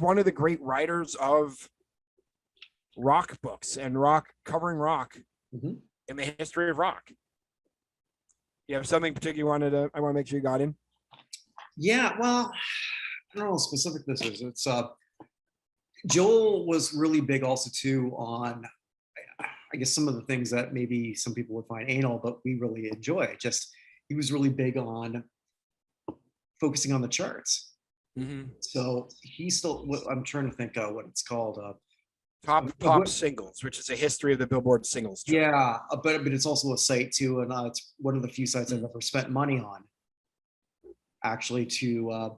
one of the great writers of rock books and covering rock in the history of rock. You have something particular I want to make sure you got in? Yeah, well, I don't know how specific this is. It's Joel was really big also too on, I guess, some of the things that maybe some people would find anal, but we really enjoy. Just he was really big on focusing on the charts. So he still, I'm trying to think what it's called. Top Pop Singles, which is a history of the Billboard singles chart. Yeah, but it's also a site too, and it's one of the few sites I've ever spent money on, actually, to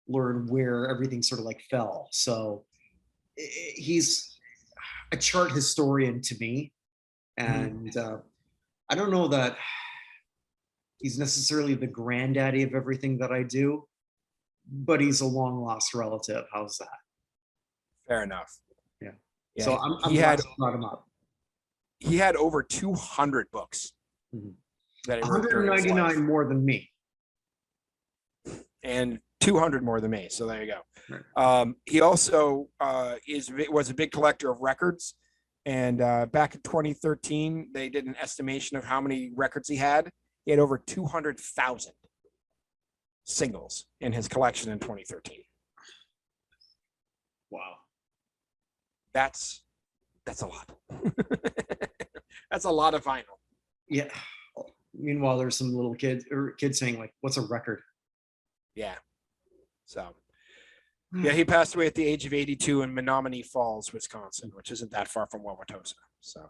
learn where everything sort of like fell. So he's a chart historian to me, and I don't know that he's necessarily the granddaddy of everything that I do, but he's a long lost relative. How's that? Fair enough. Yeah, so I'm glad to brought him up. He had over 200 books. That 199 more than me. And 200 more than me. So there you go. Right. He also was a big collector of records. And back in 2013, they did an estimation of how many records he had. He had over 200,000 singles in his collection in 2013. Wow. That's a lot. That's a lot of vinyl. Yeah. Meanwhile, there's some little kids saying like, "What's a record?" Yeah. So, yeah, he passed away at the age of 82 in Menominee Falls, Wisconsin, which isn't that far from Wauwatosa. So,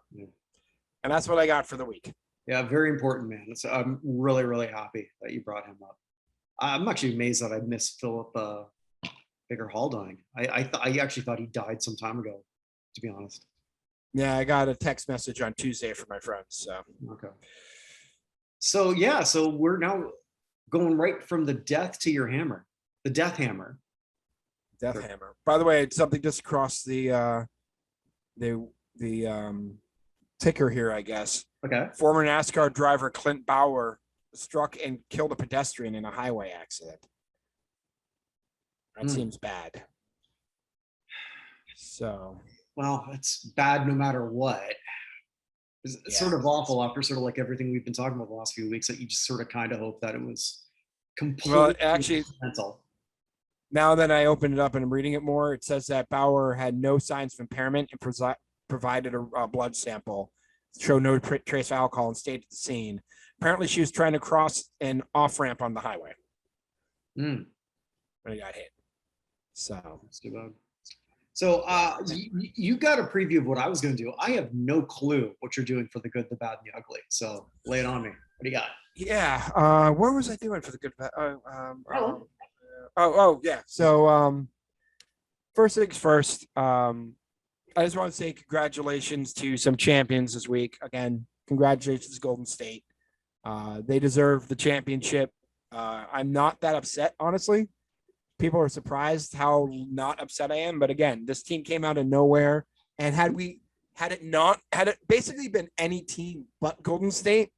and that's what I got for the week. Yeah, very important, man. I'm really, really happy that you brought him up. I'm actually amazed that I missed Philip Baker Hall dying. I actually thought he died some time ago, to be honest. Yeah, I got a text message on Tuesday from my friends. So okay. So yeah, so we're now going right from the death to your hammer, the death hammer. Death hammer. By the way, something just across the ticker here, I guess. Okay. Former NASCAR driver Clint Bauer struck and killed a pedestrian in a highway accident. That seems bad. So. Well, it's bad no matter what. It's sort of awful after sort of like everything we've been talking about the last few weeks, that you just sort of kind of hope that it was completely well, actually, mental. Now that I opened it up and I'm reading it more, it says that Bauer had no signs of impairment and provided a blood sample, showed no trace of alcohol, and stayed at the scene. Apparently, she was trying to cross an off-ramp on the highway when he got hit. So that's too bad. So you got a preview of what I was going to do. I have no clue what you're doing for the good, the bad, and the ugly. So lay it on me. What do you got? Yeah. What was I doing for the good? Yeah. So first things first. I just want to say congratulations to some champions this week. Again, congratulations, Golden State. They deserve the championship. I'm not that upset, honestly. People are surprised how not upset I am. But again, this team came out of nowhere. And had it basically been any team but Golden State,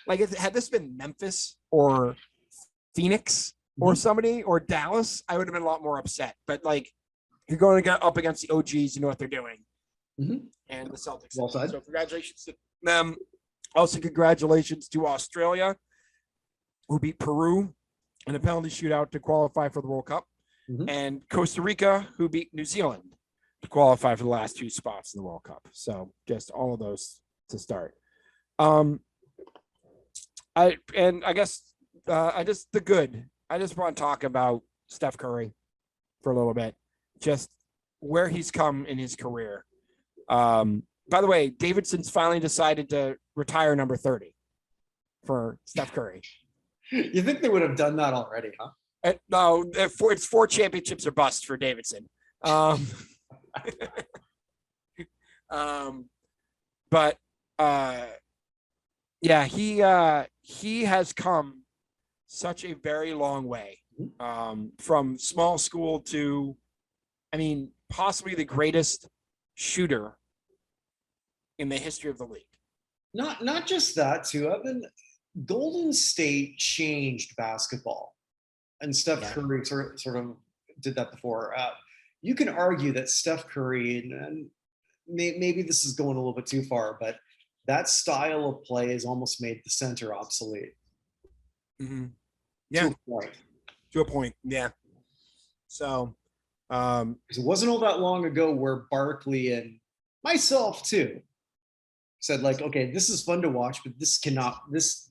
like had this been Memphis or Phoenix or somebody or Dallas, I would have been a lot more upset. But like, you're going to get up against the OGs, you know what they're doing. And the Celtics. Well said. So congratulations to them. Also, congratulations to Australia, who beat Peru in a penalty shootout to qualify for the World Cup, and Costa Rica, who beat New Zealand to qualify for the last 2 spots in the World Cup. So just all of those to start. I just want to talk about Steph Curry for a little bit, just where he's come in his career. By the way, Davidson's finally decided to retire number 30 for Steph Curry. You think they would have done that already, huh? No, it's 4 championships or bust for Davidson. But yeah, he has come such a very long way, from small school to, I mean, possibly the greatest shooter in the history of the league. Not just that too, Evan. Golden State changed basketball, and Steph Curry sort of did that before. You can argue that Steph Curry, and maybe this is going a little bit too far, but that style of play has almost made the center obsolete. Yeah, to a point. Yeah. So, because it wasn't all that long ago where Barkley and myself too said, like, okay, this is fun to watch, but this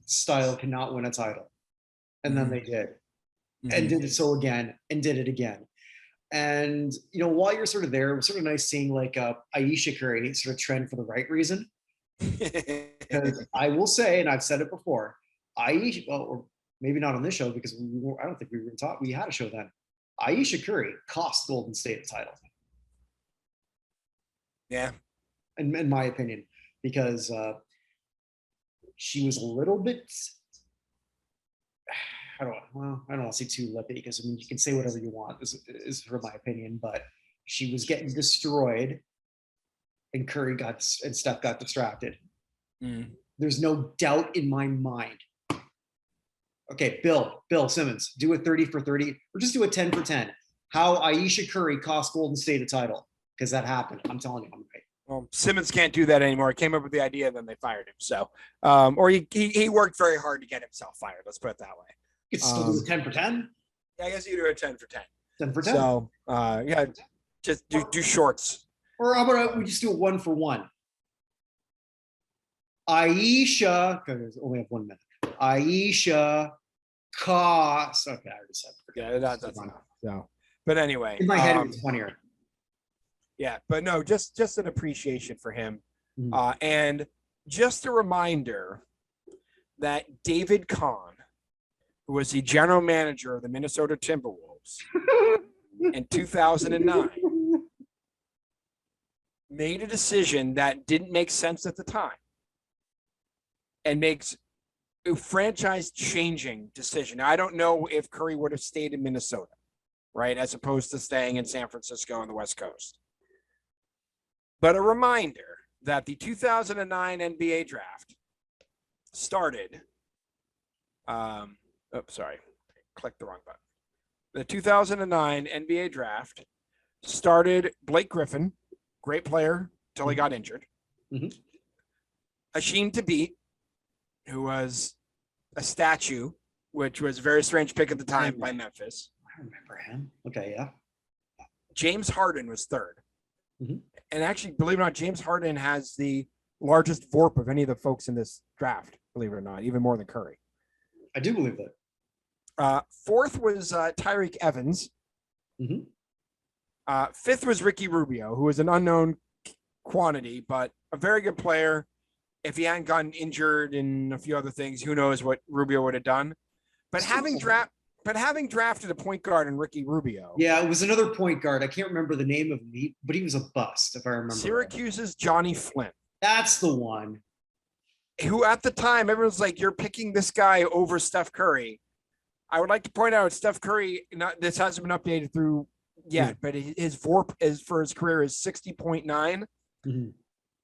style cannot win a title. And then they did, and did it so again, and did it again. And, you know, while you're sort of there, it was sort of nice seeing like Ayesha Curry sort of trend for the right reason. Because I will say, and I've said it before, Ayesha, well, or maybe not on this show because I don't think we were taught, we had a show then. Ayesha Curry cost Golden State a title. Yeah. In my opinion, because she was a little bit, I don't want to say too lippy, because I mean, you can say whatever you want, is for my opinion, but she was getting destroyed and Steph got distracted. There's no doubt in my mind. Okay, Bill Simmons, do a 30 for 30, or just do a 10 for 10. How Ayesha Curry cost Golden State a title, because that happened. I'm telling you, I'm right. Well, Simmons can't do that anymore. He came up with the idea, then they fired him. So, or he worked very hard to get himself fired. Let's put it that way. You could still do a 10 for 10. Yeah, I guess you do a 10 for 10. 10 for 10. So, yeah, just do shorts. Or how about we just do a 1 for 1? Ayesha, because I only have 1 minute. Ayesha cost. Okay, I already said. Yeah, that's enough. So, but anyway, in my head it was funnier. Yeah, but no, just an appreciation for him, and just a reminder that David Kahn, who was the general manager of the Minnesota Timberwolves in 2009, made a decision that didn't make sense at the time, and franchise changing decision. Now, I don't know if Curry would have stayed in Minnesota, right, as opposed to staying in San Francisco on the West Coast. But a reminder that the 2009 NBA draft started. Sorry, clicked the wrong button. The 2009 NBA draft started Blake Griffin, great player till he got injured. Mm-hmm. Hasheem Thabit, who was a statue, which was a very strange pick at the time by Memphis. I remember him. Okay, yeah. James Harden was third. Mm-hmm. And actually, believe it or not, James Harden has the largest VORP of any of the folks in this draft, believe it or not, even more than Curry. I do believe that. Fourth was Tyreek Evans. Mm-hmm. Fifth was Ricky Rubio, who was an unknown quantity, but a very good player. If he hadn't gotten injured and a few other things, who knows what Rubio would have done. But having drafted a point guard in Ricky Rubio. Yeah, it was another point guard. I can't remember the name of him, but he was a bust, if I remember. Syracuse's Johnny Flynn. That's the one. Who at the time, everyone's like, you're picking this guy over Steph Curry. I would like to point out Steph Curry, this hasn't been updated through yet, but his VORP is for his career is 60.9. Mm-hmm.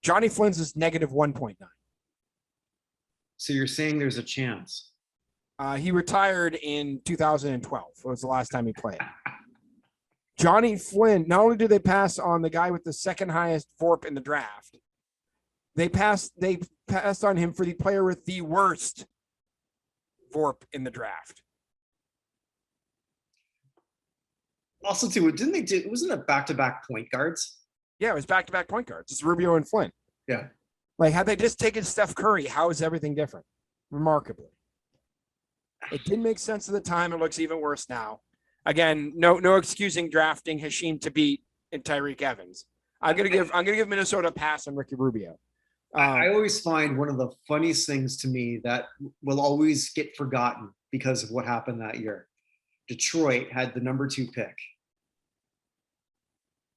Johnny Flynn's is negative 1.9. So you're saying there's a chance? He retired in 2012. It was the last time he played. Johnny Flynn, not only did they pass on the guy with the second highest VORP in the draft, they passed on him for the player with the worst VORP in the draft. Also, too, wasn't it back-to-back point guards? Yeah, it was back-to-back point guards. It's Rubio and Flynn. Yeah. Like, had they just taken Steph Curry, how is everything different? Remarkably. It didn't make sense at the time. It looks even worse now. Again, no excusing drafting Hasheem Thabit and Tyreek Evans. I'm gonna give Minnesota a pass on Ricky Rubio. I always find one of the funniest things to me that will always get forgotten because of what happened that year. Detroit had the number 2 pick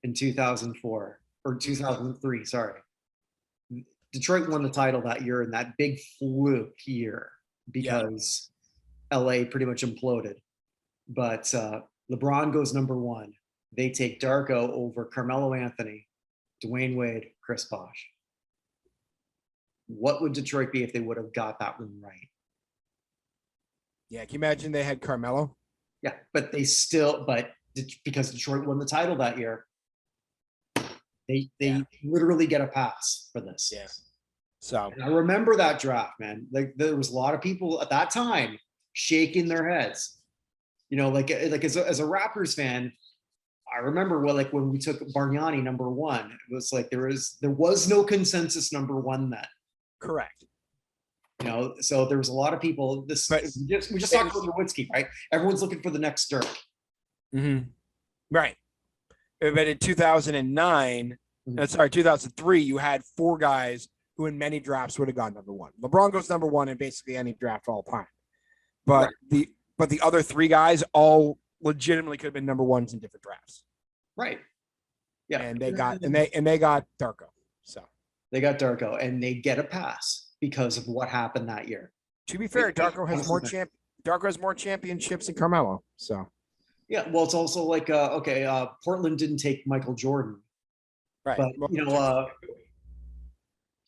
in 2004 or 2003. Sorry. Detroit won the title that year in that big fluke year because LA pretty much imploded. But LeBron goes number 1. They take Darko over Carmelo Anthony, Dwayne Wade, Chris Bosh. What would Detroit be if they would have got that one right? Yeah, can you imagine they had Carmelo? Yeah, but because Detroit won the title that year, they literally get a pass for this. Yeah. So and I remember that draft, man. Like there was a lot of people at that time shaking their heads. You know, like as a Raptors fan, I remember when we took Bargnani number 1, it was like there was no consensus number 1 then. Correct. You know, so there was a lot of people. We just talked about Nowitzki, right? Everyone's looking for the next Dirk. Mm-hmm. Right. But in 2009, 2003, you had 4 guys who in many drafts would have gone number 1. LeBron goes number 1 in basically any draft all time. But the other 3 guys all legitimately could have been number 1s in different drafts. Right. Yeah. And they got Darko. So they got Darko and they get a pass because of what happened that year. To be fair, Darko has more championships than Carmelo. So yeah, well, it's also like Portland didn't take Michael Jordan, right? But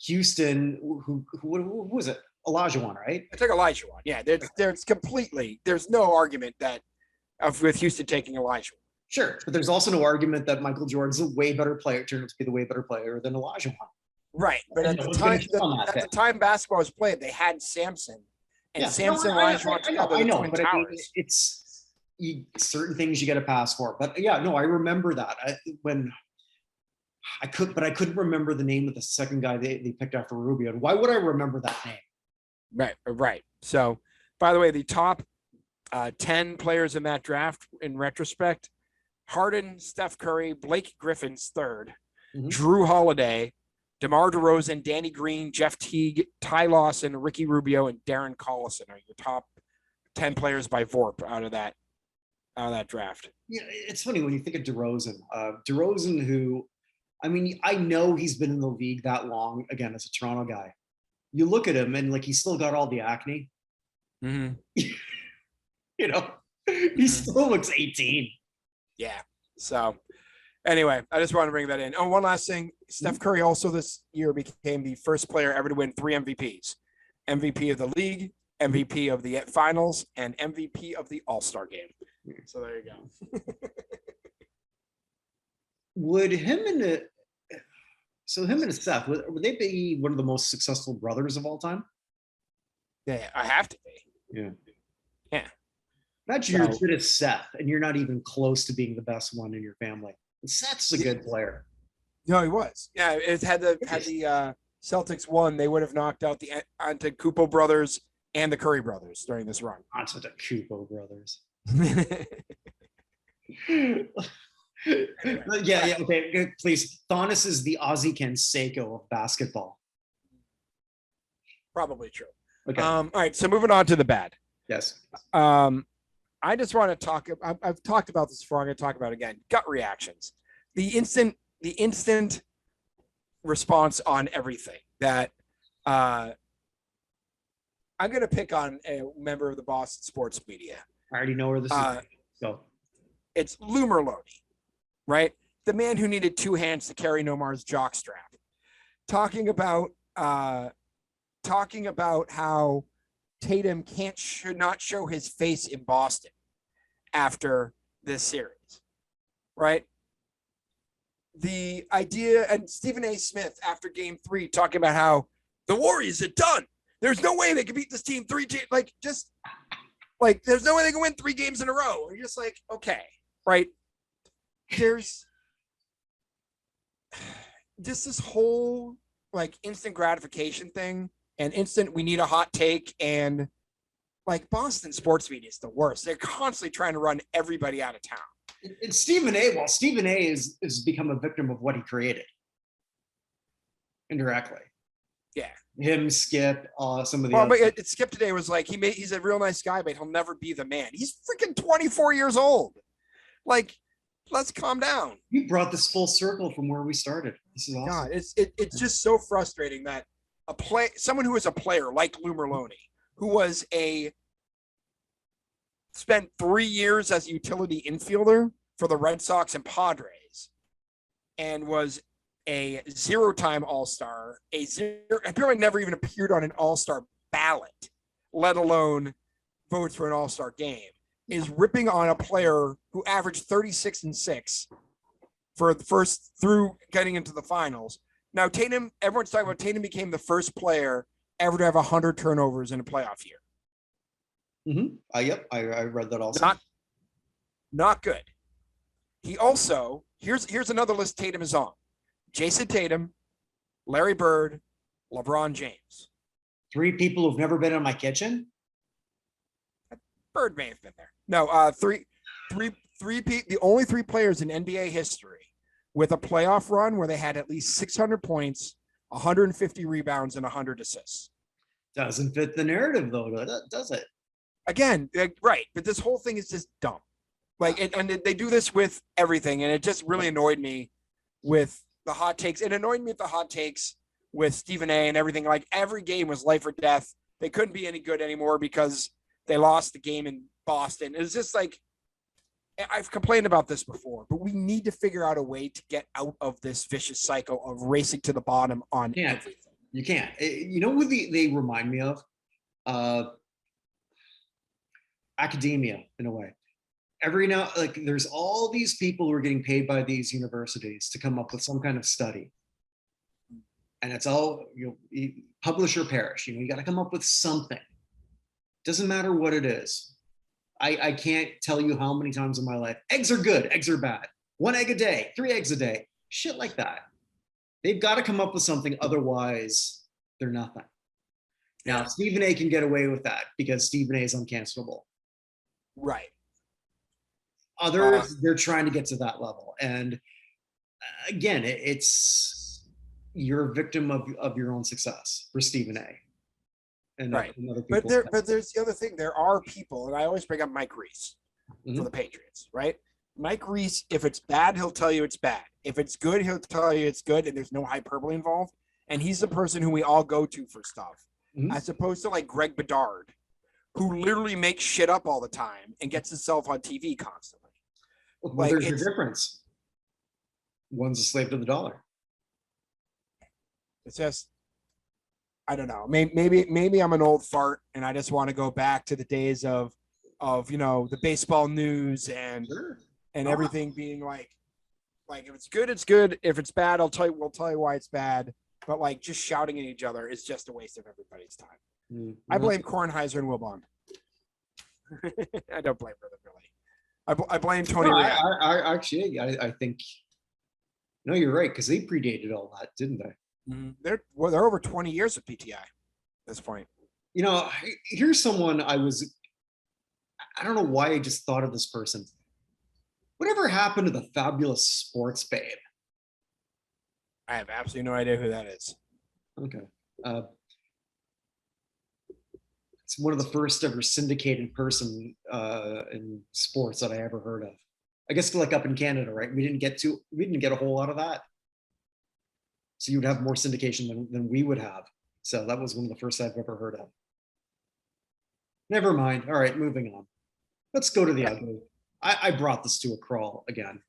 Houston, who was it? Olajuwon, right? I took Olajuwon. Yeah, there's no argument with Houston taking Olajuwon. Sure, but there's also no argument that Michael Jordan's a way better player, turned out to be the way better player than Olajuwon. Right, but at the time basketball was played, they had Samson, and Samson Olajuwon together the Twin Towers. It's certain things you get a pass for, but I remember that I couldn't remember the name of the second guy they picked after Rubio. And why would I remember that name? Right. So, by the way, the top 10 players in that draft, in retrospect, Harden, Steph Curry, Blake Griffin's third, Drew Holiday, DeMar DeRozan, Danny Green, Jeff Teague, Ty Lawson, Ricky Rubio, and Darren Collison are your top 10 players by VORP out of that draft. Yeah, it's funny when you think of DeRozan. DeRozan, who, I mean, I know he's been in the league that long, again, as a Toronto guy. You look at him and he's still got all the acne. Mm-hmm. You know, he still looks 18. Yeah. So anyway, I just wanted to bring that in. Oh, one last thing. Steph Curry also this year became the first player ever to win 3 MVPs. MVP of the league, MVP of the finals, and MVP of the All-Star game. So there you go. Would him and Steph, would they be one of the most successful brothers of all time? Yeah, I have to be. Yeah. Yeah. Imagine you're as good as Seth, and you're not even close to being the best one in your family. And Seth's a good player. No, he was. Yeah, it had the Celtics won, they would have knocked out the Antetokounmpo brothers and the Curry brothers during this run. Antetokounmpo brothers. Anyway, yeah, okay, good, please. Thomas is the Ozzie Canseco of basketball. Probably true. Okay. All right, so moving on to the bad. Yes. I just want to talk. I've talked about this before. I'm going to talk about it again. Gut reactions. The instant response on everything that I'm going to pick on a member of the Boston sports media. I already know where this is going. So it's Lou Merloni, right? The man who needed 2 hands to carry Nomar's jockstrap, talking about how Tatum should not show his face in Boston after this series, right? The idea, and Stephen A. Smith after Game 3 talking about how the Warriors are done. There's no way they can beat this team 3 games. There's no way they can win 3 games in a row. You're just like, okay, right? There's just this whole instant gratification thing. And instant, we need a hot take. And Boston sports media is the worst. They're constantly trying to run everybody out of town. It's Stephen A. Well, Stephen A. is become a victim of what he created indirectly. Yeah. Him, Skip, some of the. But Skip today was he's a real nice guy, but he'll never be the man. He's freaking 24 years old. Let's calm down. You brought this full circle from where we started. This is awesome. God, it's just so frustrating that someone who is a player like Lou Merloni, who spent 3 years as a utility infielder for the Red Sox and Padres, and was a 0-time All-Star, apparently never even appeared on an All-Star ballot, let alone votes for an All-Star game, is ripping on a player who averaged 36 and 6 for the first through getting into the finals. Now, Tatum, everyone's talking about Tatum became the first player ever to have 100 turnovers in a playoff year. Mm-hmm. Yep, I read that also. Not good. He also, here's another list Tatum is on. Jason Tatum, Larry Bird, LeBron James. 3 people who've never been in my kitchen? Bird may have been there. No, the only 3 players in NBA history with a playoff run where they had at least 600 points, 150 rebounds, and 100 assists. Doesn't fit the narrative, though, does it? Again, right. But this whole thing is just dumb. And they do this with everything. And it just really annoyed me with the hot takes. It annoyed me with the hot takes with Stephen A. and everything. Every game was life or death. They couldn't be any good anymore because they lost the game in Boston. It's just I've complained about this before, but we need to figure out a way to get out of this vicious cycle of racing to the bottom on everything. You can't. You know what they remind me of? Academia, in a way. Every now, there's all these people who are getting paid by these universities to come up with some kind of study. And it's all, you publish or perish. You got to come up with something. Doesn't matter what it is. I can't tell you how many times in my life, eggs are good, eggs are bad. 1 egg a day, 3 eggs a day, shit like that. They've got to come up with something, otherwise they're nothing. Now, Stephen A. can get away with that because Stephen A. is uncancelable. Right. Others, they're trying to get to that level. And again, it's you're a victim of your own success for Stephen A. And right. But there's the other thing. There are people, and I always bring up Mike Reese for the Patriots, right? Mike Reese, if it's bad, he'll tell you it's bad. If it's good, he'll tell you it's good, and there's no hyperbole involved. And he's the person who we all go to for stuff, as opposed to Greg Bedard, who literally makes shit up all the time and gets himself on TV constantly. Well, Like, there's a difference. One's a slave to the dollar. It's just, I don't know. Maybe I'm an old fart and I just want to go back to the days of the baseball news and everything being like if it's good, it's good. If it's bad, we'll tell you why it's bad. But like just shouting at each other is just a waste of everybody's time. Mm-hmm. I blame Kornheiser and Wilbon. I don't blame them really. I blame Tony. No, I think no, you're right, because they predated all that, didn't they? Mm-hmm. They're over 20 years of PTI at this point. Here's someone I don't know why I just thought of this person. Whatever happened to the fabulous sports babe? I have absolutely no idea who that is. Okay. It's one of the first ever syndicated person in sports that I ever heard of. I guess like up in Canada, right? We didn't get a whole lot of that. So you'd have more syndication than we would have. So that was one of the first I've ever heard of. Never mind. All right, moving on. Let's go to the ugly. I brought this to a crawl again.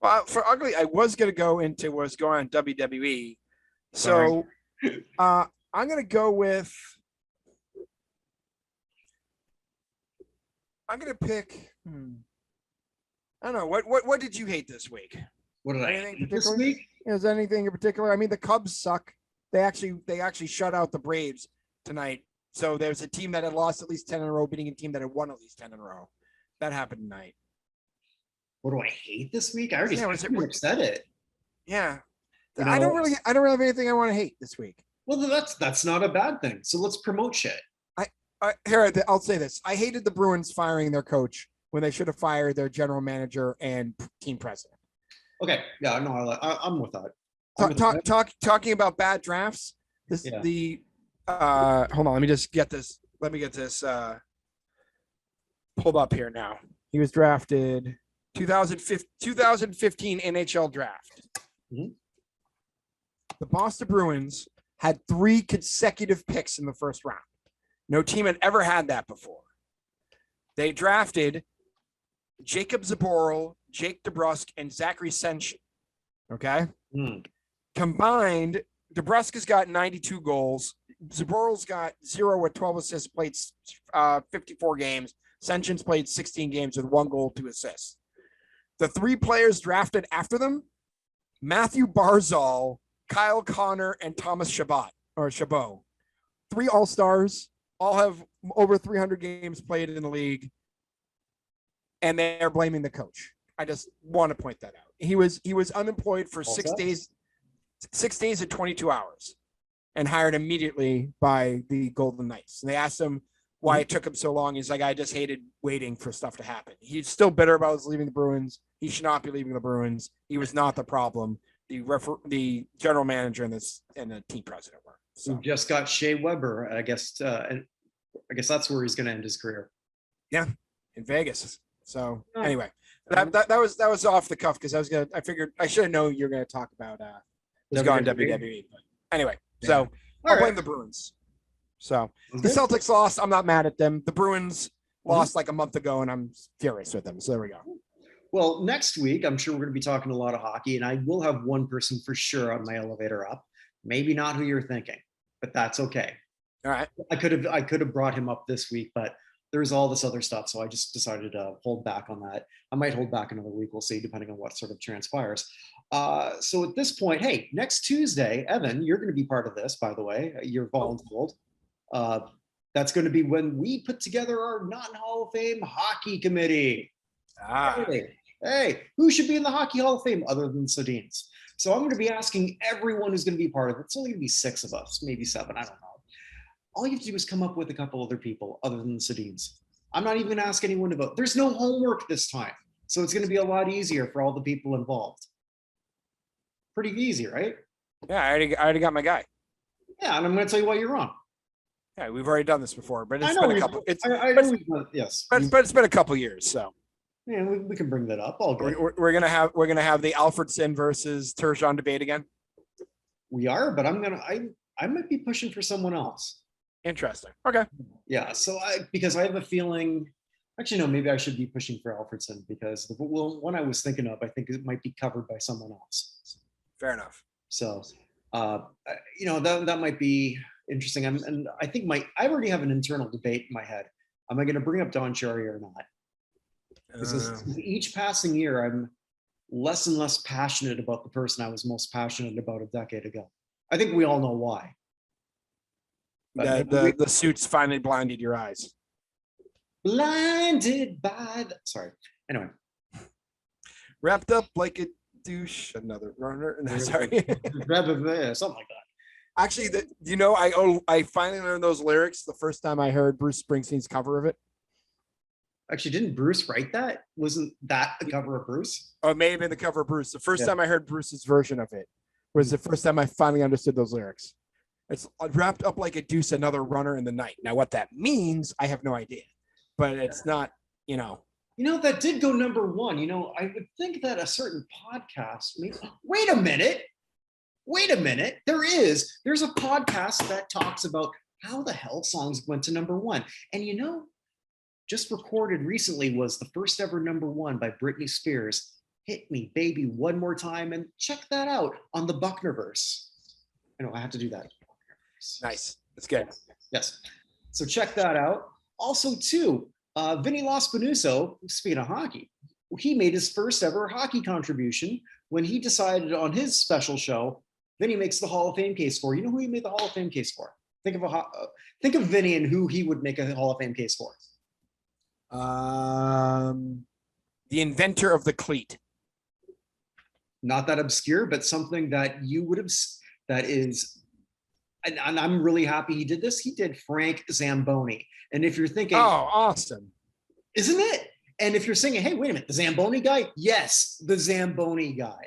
Well, for ugly, I was going to go into what's going on WWE. So I'm going to go with, I'm going to pick, I don't know. What did you hate this week? What did I hate this week? Is there anything in particular? I mean, the Cubs suck. They actually shut out the Braves tonight. So there's a team that had lost at least 10 in a row, beating a team that had won at least 10 in a row. That happened tonight. What do I hate this week? I already said it. Yeah. I don't really have anything I want to hate this week. Well, that's not a bad thing. So let's promote shit. I'll say this. I hated the Bruins firing their coach when they should have fired their general manager and team president. Okay. Yeah, no, I'm with that. Talking about bad drafts. Hold on, let me just get this. Let me get this pulled up here now. He was drafted 2015 NHL draft. Mm-hmm. The Boston Bruins had 3 consecutive picks in the first round. No team had ever had that before. They drafted Jacob Zaboral, Jake DeBrusk, and Zachary Senshin. Okay? Combined, DeBrusk has got 92 goals. Zaboral's got 0 with 12 assists, played 54 games. Senshin's played 16 games with 1 goal, 2 assists. The 3 players drafted after them, Matthew Barzal, Kyle Connor, and Thomas Chabot. 3 all-stars, all have over 300 games played in the league, and they're blaming the coach. I just want to point that out. He was unemployed for 6 days and 22 hours, and hired immediately by the Golden Knights. And they asked him why it took him so long. He's like, I just hated waiting for stuff to happen. He's still bitter about us leaving the Bruins. He should not be leaving the Bruins. He was not the problem. The general manager and the team president were. So we just got Shea Weber. I guess that's where he's going to end his career. Yeah, in Vegas. So anyway, that was off the cuff because I figured I should have known you were going to talk about who's gone WWE. But anyway, so I'll blame the Bruins. So the Celtics lost. I'm not mad at them. The Bruins lost like a month ago, and I'm furious with them. So there we go. Well, next week, I'm sure we're going to be talking a lot of hockey, and I will have one person for sure on my elevator up. Maybe not who you're thinking, but that's okay. All right. I could have brought him up this week, but there's all this other stuff, so I just decided to hold back on that. I might hold back another week. We'll see, depending on what sort of transpires. So at this point, hey, next Tuesday, Evan, you're going to be part of this, by the way. You're volunteered. That's going to be when we put together our Not in Hall of Fame hockey committee. Hey, who should be in the Hockey Hall of Fame other than Sedins? So I'm going to be asking everyone who's going to be part of it. It's only going to be 6 of us, maybe 7. I don't know. All you have to do is come up with a couple other people other than the Sedins. I'm not even going to ask anyone to vote. There's no homework this time. So it's going to be a lot easier for all the people involved. Pretty easy, right? Yeah, I already got my guy. Yeah, and I'm going to tell you why you're wrong. Yeah, we've already done this before, but it's been a couple. Yes, but it's been a couple years, so yeah, we can bring that up. All good. We're gonna have the Alfredson versus Turgeon debate again. We are, but I might be pushing for someone else. Interesting. Okay. Yeah. So because I have a feeling, actually, no, maybe I should be pushing for Alfredson because the one I was thinking of, I think it might be covered by someone else. Fair enough. So, that might be interesting. And I think I already have an internal debate in my head. Am I going to bring up Don Cherry or not? Because each passing year, I'm less and less passionate about the person I was most passionate about a decade ago. I think we all know why. The suits finally blinded your eyes. Blinded by the... Sorry. Anyway. Wrapped up like a douche. Another runner. No, sorry. Something like that. Actually, I finally learned those lyrics the first time I heard Bruce Springsteen's cover of it. Actually, didn't Bruce write that? Wasn't that the cover of Bruce? Oh, it may have been the cover of Bruce. The first time I heard Bruce's version of it was the first time I finally understood those lyrics. It's wrapped up like a deuce, another runner in the night. Now, what that means, I have no idea. But it's not, that did go number one. I would think that a certain podcast, wait a minute. There's a podcast that talks about how the hell songs went to number one. And just recorded recently was the first ever number one by Britney Spears. Hit Me Baby One More Time, and check that out on the Buchnerverse. I know I have to do that. Nice. That's good. Yes. So check that out. Also, too, Vinny Lospinuso, speaking of hockey, he made his first ever hockey contribution when he decided on his special show. Vinny makes the Hall of Fame case for. You know who he made the Hall of Fame case for? Think of Vinny and who he would make a Hall of Fame case for. The inventor of the cleat. Not that obscure, but something that you would have. That is, and I'm really happy he did this. He did Frank Zamboni, and if you're thinking, oh, awesome, isn't it? And if you're saying, hey, wait a minute, the Zamboni guy? Yes, the Zamboni guy.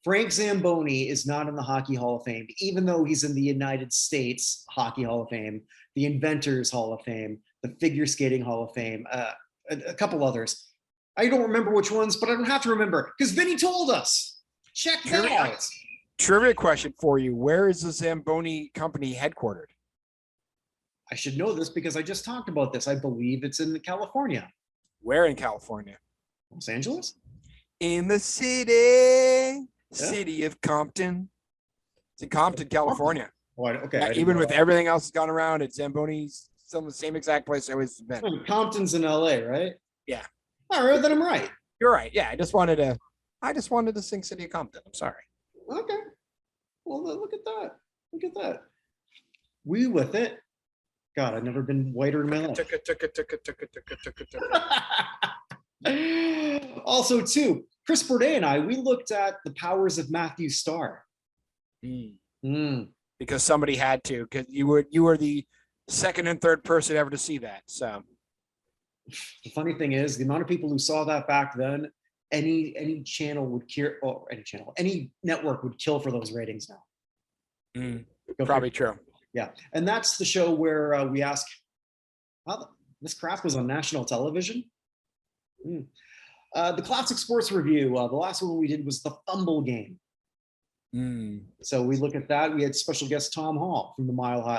Frank Zamboni is not in the Hockey Hall of Fame, even though he's in the United States Hockey Hall of Fame, the Inventors Hall of Fame, the Figure Skating Hall of Fame, a couple others. I don't remember which ones, but I don't have to remember because Vinny told us. Check that out. Trivia question for you. Where is the Zamboni company headquartered? I should know this because I just talked about this. I believe it's in California. Where in California? Los Angeles? In the city of Compton. It's in Compton, California. Oh, okay. Even with everything else that's gone around, it's Zamboni's still in the same exact place I always been. Compton's in LA, right? Yeah. All right, then I'm right. You're right. Yeah, I just wanted to sing City of Compton. I'm sorry. Okay. Well, look at that. Look at that. We with it. God, I've never been whiter in my life. Also, too, Chris Bourdain and I, we looked at the powers of Matthew Starr. Because somebody had to, because you were the second and third person ever to see that. So the funny thing is, the amount of people who saw that back then, any channel would kill, or any network would kill for those ratings now. Probably true. Yeah, and that's the show where we ask, how this crap was on national television. The classic sports review. The last one we did was the Fumble Game. So we look at that. We had special guest Tom Hall from the Mile High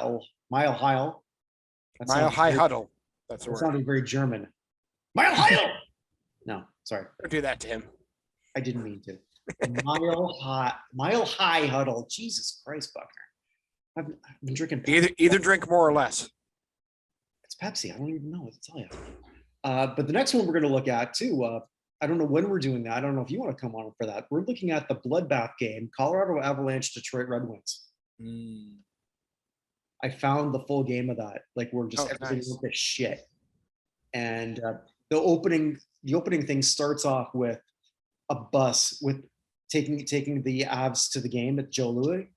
Huddle. That's the word. Sounded very German. Mile High. No, sorry. Don't do that to him. I didn't mean to. Mile High Huddle. Jesus Christ, Buchner. I've been drinking Pepsi. Either drink more or less. It's Pepsi. I don't even know what to tell you. But the next one we're going to look at too. I don't know when we're doing that. I don't know if you want to come on for that. We're looking at the bloodbath game, Colorado Avalanche, Detroit Red Wings. I found the full game of that. Like we're just everything with this shit. And the opening thing starts off with a bus with taking the Avs to the game at Joe Louis.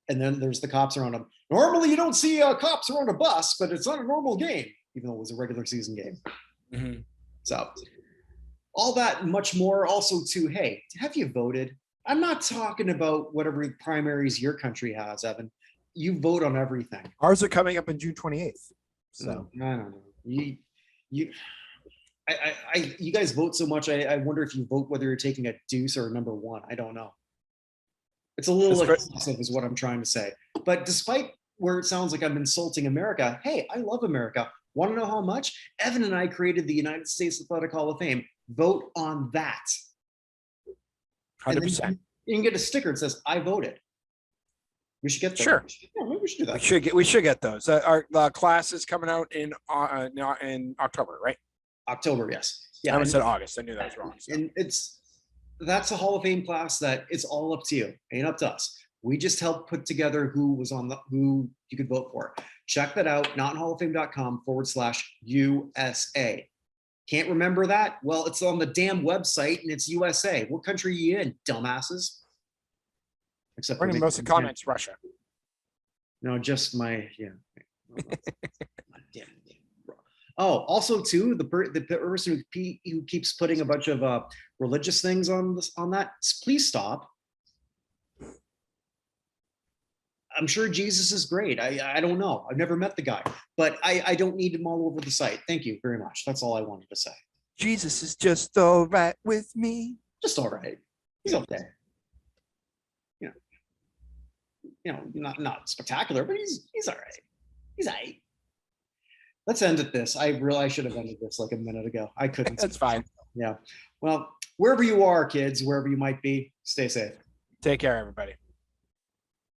And then there's the cops around them. Normally you don't see cops around a bus, but it's not a normal game, even though it was a regular season game. So all that and much more. Also too, hey, have you voted? I'm not talking about whatever primaries your country has, Evan. You vote on everything. Ours are coming up on June 28th. So I don't know. You guys vote so much. I wonder if you vote whether you're taking a deuce or a number one. I don't know. It's a little excessive is what I'm trying to say. But despite where it sounds like I'm insulting America. Hey, I love America. Want to know how much? Evan and I created the United States Athletic Hall of Fame. Vote on that. 100%. You can get a sticker that says, I voted. We should get those. Sure. Yeah, maybe we should do that. We should get those. Our class is coming out in October, right? October, yes. Yeah. I almost said August. I knew that was wrong. So. And that's a Hall of Fame class that it's all up to you. Ain't up to us. We just helped put together who you could vote for. Check that out, notinhalloffame.com/USA. Can't remember that? Well, it's on the damn website and it's USA. What country are you in, dumbasses? Except for most of the comments, Russia. No, just my, yeah. Oh, also too, the person who keeps putting a bunch of religious things on that, please stop. I'm sure Jesus is great. I don't know. I've never met the guy, but I don't need him all over the site. Thank you very much. That's all I wanted to say. Jesus is just all right with me. Just all right. He's okay. Not spectacular, but he's all right. He's all right. Let's end at this. I should have ended this like a minute ago. I couldn't. That's fine. Yeah. Well, wherever you are, kids, wherever you might be, stay safe. Take care, everybody.